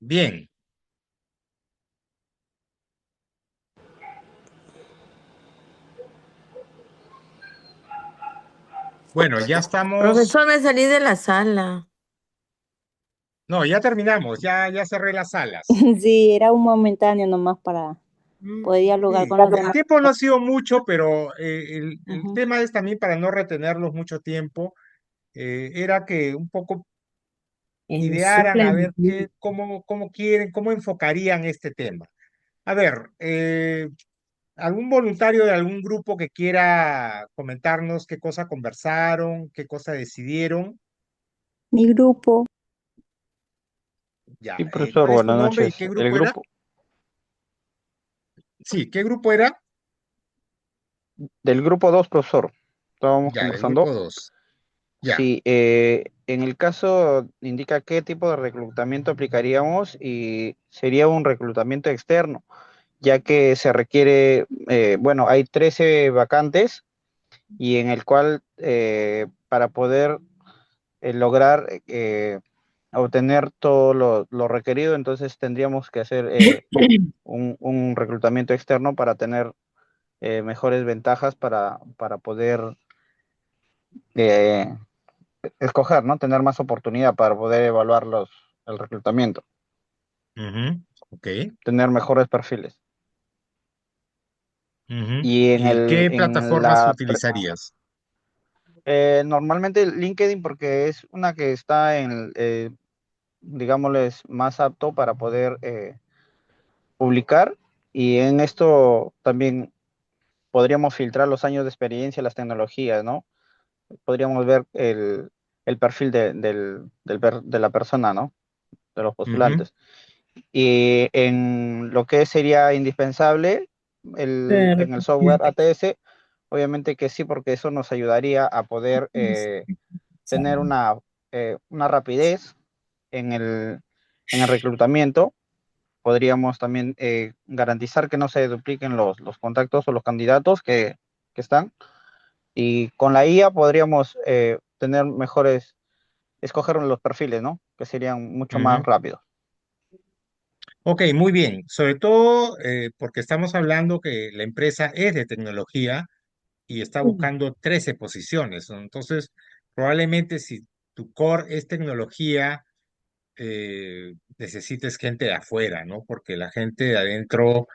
Bien. Bueno, ya estamos. Profesor, me salí de la sala. No, ya terminamos, ya cerré las salas. Sí, era un momentáneo nomás para poder dialogar Sí, con los el demás. tiempo no ha sido mucho, pero el Ujú. tema es también para no retenerlos mucho tiempo, era que un poco idearan a ver cómo quieren, cómo enfocarían este tema. A ver, algún voluntario de algún grupo que quiera comentarnos qué cosa conversaron, qué cosa decidieron. Mi grupo, Ya, Sí, profesor, ¿cuál es tu buenas nombre y noches. qué grupo era? Sí, ¿qué grupo era? Del grupo 2, profesor, estábamos Ya, del conversando. grupo 2. Ya. Sí, en el caso indica qué tipo de reclutamiento aplicaríamos y sería un reclutamiento externo, ya que se requiere, bueno, hay 13 vacantes y en el cual para poder lograr obtener todo lo requerido, entonces tendríamos que hacer un reclutamiento externo para tener mejores ventajas para poder eh, escoger, ¿no? Tener más oportunidad para poder evaluar el reclutamiento, Ujú, ok. tener mejores perfiles. Ujú. Y ¿Y qué en plataformas utilizarías? normalmente LinkedIn porque es una que está digámosles, más apto para poder publicar y en esto también podríamos filtrar los años de experiencia, las tecnologías, ¿no? Podríamos ver el perfil de la persona, ¿no? De los Ujú, postulantes. Y en lo que sería indispensable en el software ATS, obviamente que sí, porque eso nos ayudaría a poder tener una rapidez en en el reclutamiento. Podríamos también garantizar que no se dupliquen los contactos o los candidatos que están. Y con la IA podríamos tener escoger los perfiles, ¿no? Que serían mucho más ujú. rápidos. Ok, muy bien. Sobre todo porque estamos hablando que la empresa es de tecnología y está buscando 13 posiciones, ¿no? Entonces, probablemente si tu core es tecnología, necesites gente de afuera, ¿no? Porque la gente de adentro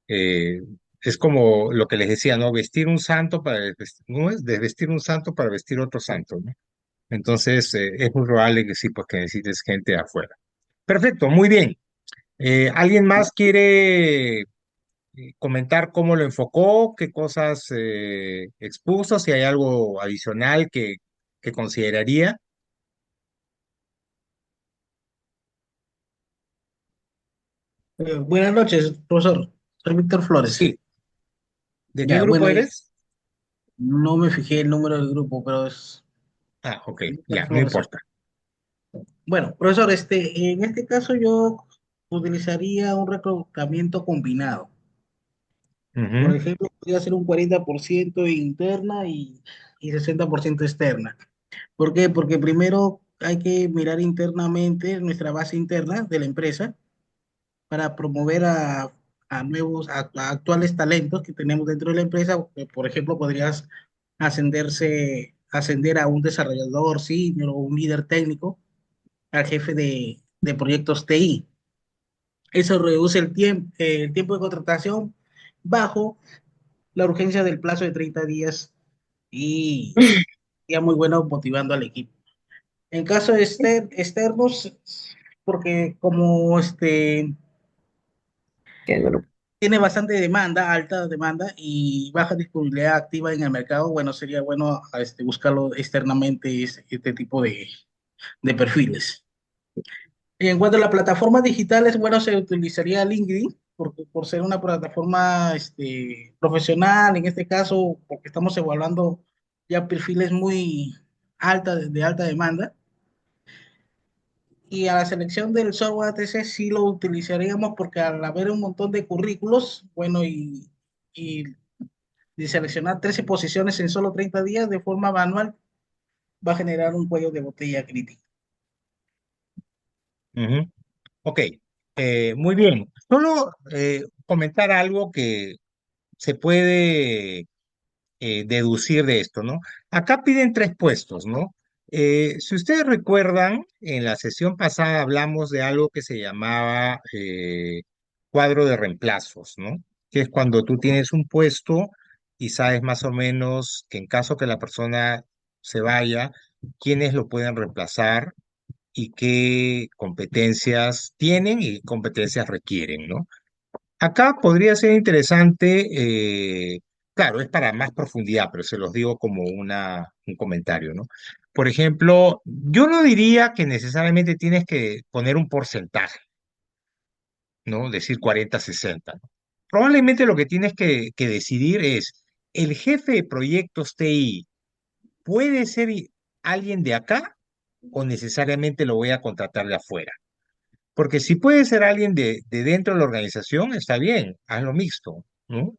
eh, es como lo que les decía, ¿no? Vestir un santo para desvestir, ¿no? Es desvestir un santo para vestir otro santo, ¿no? Entonces, es muy probable que sí, pues que necesites gente de afuera. Perfecto, muy bien. ¿Alguien más quiere comentar cómo lo enfocó, qué cosas expuso, si hay algo adicional que consideraría? Buenas noches, profesor. Soy Víctor Flores. Sí. ¿De qué Ya, grupo bueno, eres? no me fijé el número del grupo, pero es Ah, ok, Víctor ya, no Flores. importa. Bueno, profesor, en este caso yo utilizaría un reclutamiento combinado. Por Ujú, ejemplo, podría ser un 40% interna y 60% externa. ¿Por qué? Porque primero hay que mirar internamente nuestra base interna de la empresa para promover a actuales talentos que tenemos dentro de la empresa. Por ejemplo, podrías ascender a un desarrollador senior o un líder técnico, al jefe de proyectos TI. Eso reduce el tiempo de contratación bajo la urgencia del plazo de 30 días y sería muy bueno motivando al equipo. En caso de externos, porque como tiene bastante demanda, alta demanda y baja disponibilidad activa en el mercado, bueno, sería bueno buscarlo externamente este tipo de perfiles. Y en cuanto a las plataformas digitales, bueno, se utilizaría LinkedIn por ser una plataforma profesional, en este caso, porque estamos evaluando ya perfiles muy de alta demanda. Y a la selección del software ATC sí lo utilizaríamos porque al haber un montón de currículos, bueno, y seleccionar 13 posiciones en solo 30 días de forma manual va a generar un cuello de botella crítico. ujú. Ok, Muy bien. Solo comentar algo que se puede deducir de esto, ¿no? Acá piden tres puestos, ¿no? Si ustedes recuerdan, en la sesión pasada hablamos de algo que se llamaba cuadro de reemplazos, ¿no? Que es cuando tú tienes un puesto y sabes más o menos que en caso que la persona se vaya, quiénes lo pueden reemplazar y qué competencias tienen y competencias requieren, ¿no? Acá podría ser interesante, claro, es para más profundidad, pero se los digo como un comentario, ¿no? Por ejemplo, yo no diría que necesariamente tienes que poner un porcentaje, ¿no? Decir 40-60, ¿no? Probablemente lo que tienes que decidir es, ¿el jefe de proyectos TI puede ser alguien de acá o necesariamente lo voy a contratar de afuera? Porque si puede ser alguien de dentro de la organización, está bien, hazlo mixto, ¿no?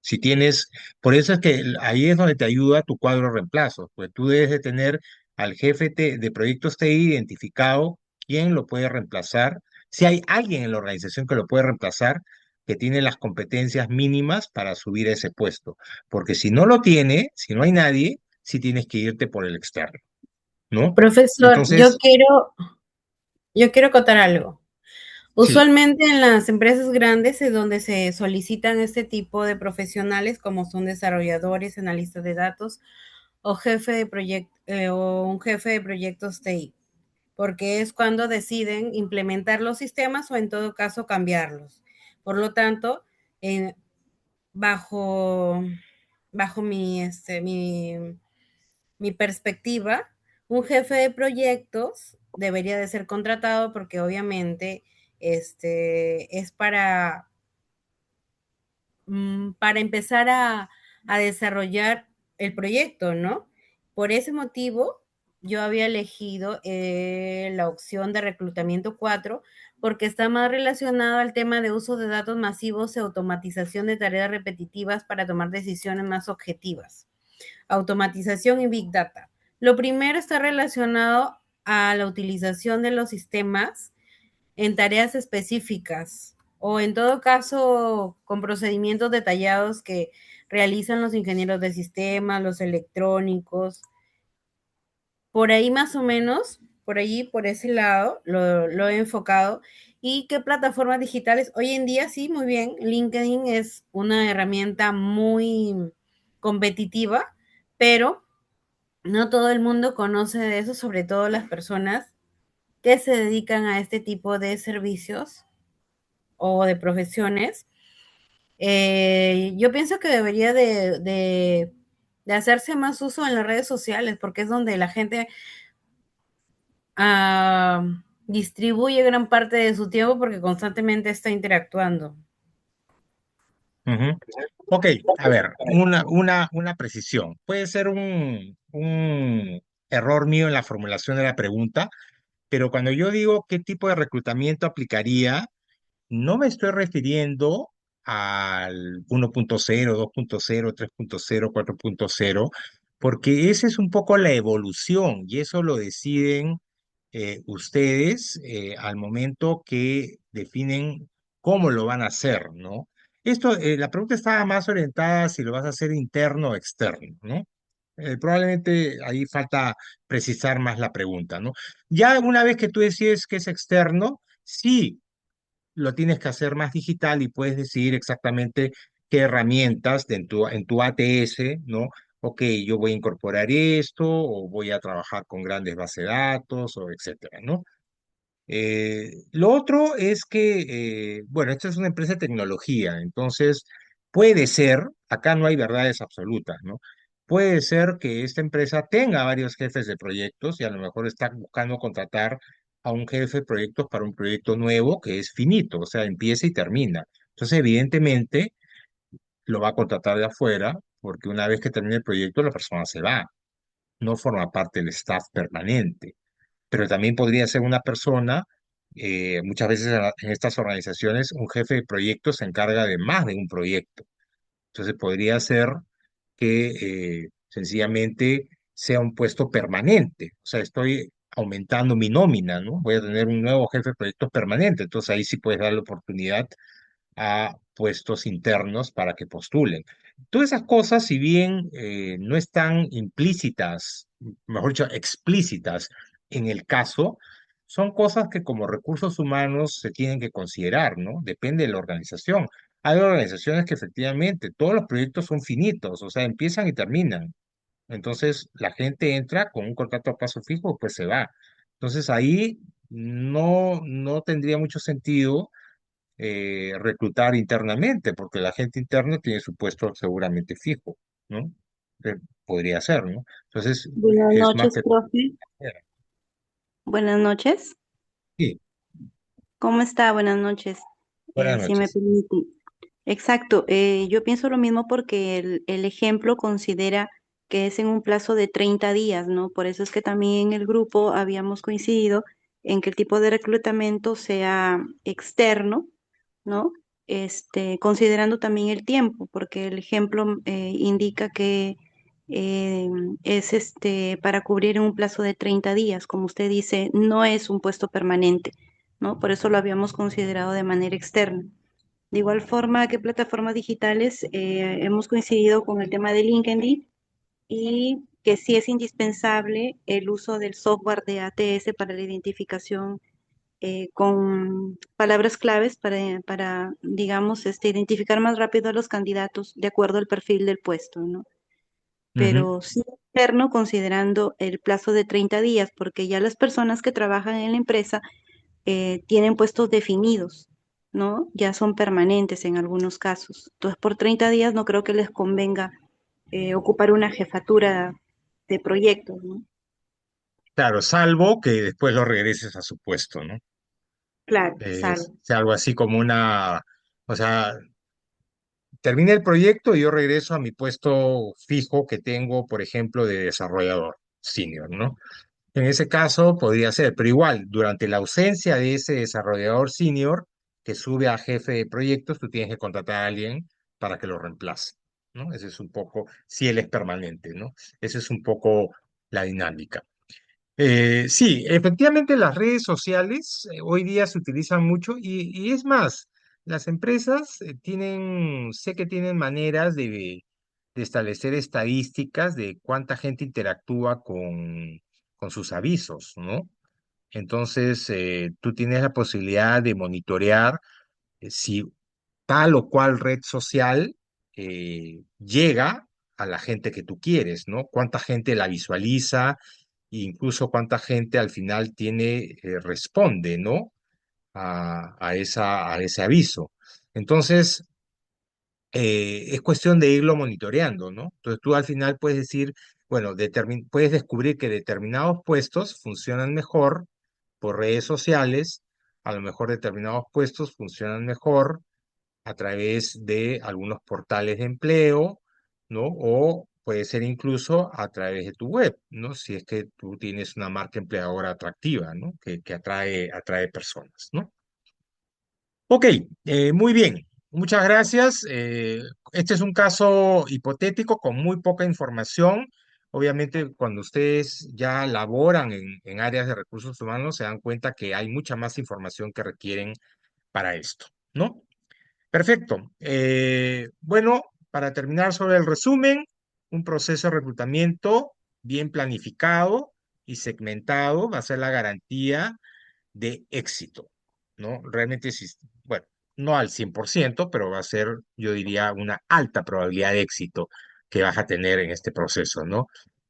Si tienes, por eso es que ahí es donde te ayuda tu cuadro de reemplazo, pues tú debes de tener al jefe de proyectos TI identificado quién lo puede reemplazar, si hay alguien en la organización que lo puede reemplazar, que tiene las competencias mínimas para subir a ese puesto, porque si no lo tiene, si no hay nadie, sí tienes que irte por el externo, ¿no? Profesor, Entonces, yo quiero contar algo. sí. Usualmente en las empresas grandes es donde se solicitan este tipo de profesionales, como son desarrolladores, analistas de datos o o un jefe de proyectos TI, porque es cuando deciden implementar los sistemas o en todo caso cambiarlos. Por lo tanto, en- bajo, bajo mi perspectiva, un jefe de proyectos debería de ser contratado porque obviamente es para empezar a desarrollar el proyecto, ¿no? Por ese motivo, yo había elegido la opción de reclutamiento 4 porque está más relacionado al tema de uso de datos masivos y automatización de tareas repetitivas para tomar decisiones más objetivas. Automatización y Big Data. Lo primero está relacionado a la utilización de los sistemas en tareas específicas o en todo caso con procedimientos detallados que realizan los ingenieros de sistemas, los electrónicos. Por ahí más o menos, por allí, por ese lado, lo he enfocado. ¿Y qué plataformas digitales? Hoy en día sí, muy bien. LinkedIn es una herramienta muy competitiva, pero no todo el mundo conoce de eso, sobre todo las personas que se dedican a este tipo de servicios o de profesiones. Yo pienso que debería de hacerse más uso en las redes sociales, porque es donde la gente ah, distribuye gran parte de su tiempo porque constantemente está interactuando. Ujú. Ok, a ver, una precisión. Puede ser un error mío en la formulación de la pregunta, pero cuando yo digo qué tipo de reclutamiento aplicaría, no me estoy refiriendo al 1.0, 2.0, 3.0, 4.0, porque esa es un poco la evolución y eso lo deciden ustedes al momento que definen cómo lo van a hacer, ¿no? Esto, la pregunta estaba más orientada si lo vas a hacer interno o externo, ¿no? Probablemente ahí falta precisar más la pregunta, ¿no? Ya una vez que tú decides que es externo, sí lo tienes que hacer más digital y puedes decidir exactamente qué herramientas en tu ATS, ¿no? Ok, yo voy a incorporar esto o voy a trabajar con grandes bases de datos o etcétera, ¿no? Lo otro es que, bueno, esta es una empresa de tecnología, entonces puede ser, acá no hay verdades absolutas, ¿no? Puede ser que esta empresa tenga varios jefes de proyectos y a lo mejor está buscando contratar a un jefe de proyectos para un proyecto nuevo que es finito, o sea, empieza y termina. Entonces, evidentemente, lo va a contratar de afuera porque una vez que termine el proyecto, la persona se va, no forma parte del staff permanente, pero también podría ser una persona, muchas veces en estas organizaciones, un jefe de proyecto se encarga de más de un proyecto. Entonces podría ser que sencillamente sea un puesto permanente. O sea, estoy aumentando mi nómina, ¿no? Voy a tener un nuevo jefe de proyectos permanente, entonces ahí sí puedes darle oportunidad a puestos internos para que postulen. Todas esas cosas, si bien no están implícitas, mejor dicho, explícitas en el caso, son cosas que como recursos humanos se tienen que considerar, ¿no? Depende de la organización. Hay organizaciones que efectivamente todos los proyectos son finitos, o sea, empiezan y terminan. Entonces la gente entra con un contrato a plazo fijo, pues se va. Entonces ahí no tendría mucho sentido reclutar internamente, porque la gente interna tiene su puesto seguramente fijo, ¿no? Eh, Podría ser, ¿no? Entonces, Buenas es más noches, que... profe. Buenas noches. Sí, ¿Cómo está? Buenas noches. buenas Si me noches. permite. Exacto. Yo pienso lo mismo porque el ejemplo considera que es en un plazo de 30 días, ¿no? Por eso es que también en el grupo habíamos coincidido en que el tipo de reclutamiento sea externo, ¿no? Considerando también el tiempo, porque el ejemplo indica que eh, es para cubrir en un plazo de 30 días. Como usted dice, no es un puesto permanente, ¿no? Por eso lo habíamos considerado de manera externa. De igual forma que plataformas digitales, hemos coincidido con el tema de LinkedIn y que sí es indispensable el uso del software de ATS para la identificación con palabras claves digamos, identificar más rápido a los candidatos de acuerdo al perfil del puesto, ¿no? Ujú. Pero sí externo considerando el plazo de 30 días, porque ya las personas que trabajan en la empresa tienen puestos definidos, ¿no? Ya son permanentes en algunos casos. Entonces, por 30 días no creo que les convenga ocupar una jefatura de proyectos, ¿no? Claro, salvo que después lo regreses a su puesto, ¿no? Claro, salvo. Sea algo así como o sea, termina el proyecto y yo regreso a mi puesto fijo que tengo, por ejemplo, de desarrollador senior, ¿no? En ese caso podría ser, pero igual, durante la ausencia de ese desarrollador senior que sube a jefe de proyectos, tú tienes que contratar a alguien para que lo reemplace, ¿no? Ese es un poco, si él es permanente, ¿no? Esa es un poco la dinámica. Sí, efectivamente las redes sociales hoy día se utilizan mucho y es más, las empresas sé que tienen maneras de establecer estadísticas de cuánta gente interactúa con sus avisos, ¿no? Entonces, tú tienes la posibilidad de monitorear si tal o cual red social llega a la gente que tú quieres, ¿no? Cuánta gente la visualiza e incluso cuánta gente al final responde, ¿no? A ese aviso. Entonces, es cuestión de irlo monitoreando, ¿no? Entonces tú al final puedes decir, bueno, puedes descubrir que determinados puestos funcionan mejor por redes sociales, a lo mejor determinados puestos funcionan mejor a través de algunos portales de empleo, ¿no? O puede ser incluso a través de tu web, ¿no? Si es que tú tienes una marca empleadora atractiva, ¿no? Que atrae personas, ¿no? Ok, muy bien. Muchas gracias. Este es un caso hipotético con muy poca información. Obviamente, cuando ustedes ya laboran en áreas de recursos humanos, se dan cuenta que hay mucha más información que requieren para esto, ¿no? Perfecto. Bueno, para terminar sobre el resumen, un proceso de reclutamiento bien planificado y segmentado va a ser la garantía de éxito, ¿no? Realmente, bueno, no al 100%, pero va a ser, yo diría, una alta probabilidad de éxito que vas a tener en este proceso, ¿no?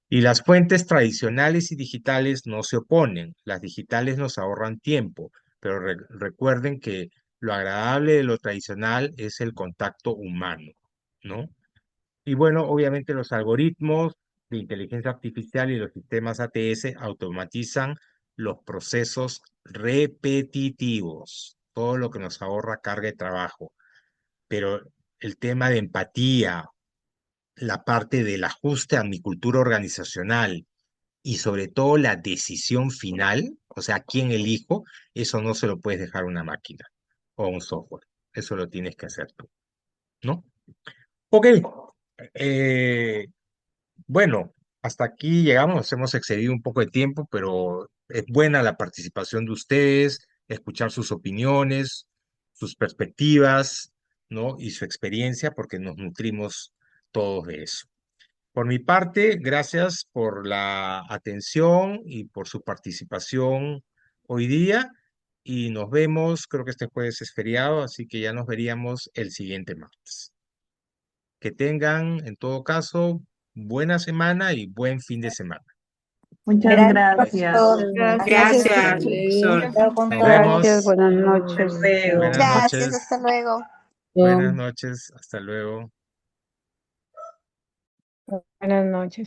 Y las fuentes tradicionales y digitales no se oponen. Las digitales nos ahorran tiempo, pero recuerden que lo agradable de lo tradicional es el contacto humano, ¿no? Y bueno, obviamente los algoritmos de inteligencia artificial y los sistemas ATS automatizan los procesos repetitivos, todo lo que nos ahorra carga de trabajo. Pero el tema de empatía, la parte del ajuste a mi cultura organizacional y sobre todo la decisión final, o sea, quién elijo, eso no se lo puedes dejar a una máquina o a un software. Eso lo tienes que hacer tú, ¿no? Ok. Eh, Bueno, hasta aquí llegamos, nos hemos excedido un poco de tiempo, pero es buena la participación de ustedes, escuchar sus opiniones, sus perspectivas, ¿no? Y su experiencia, porque nos nutrimos todos de eso. Por mi parte, gracias por la atención y por su participación hoy día. Y nos vemos, creo que este jueves es feriado, así que ya nos veríamos el siguiente martes. Que tengan, en todo caso, buena semana y buen fin de semana. Muchas gracias. Gracias, Gracias, profesor. profesor. Nos Gracias, vemos. buenas Hasta noches. luego. Buenas Gracias, hasta noches. luego. Buenas noches. Hasta luego. Buenas noches.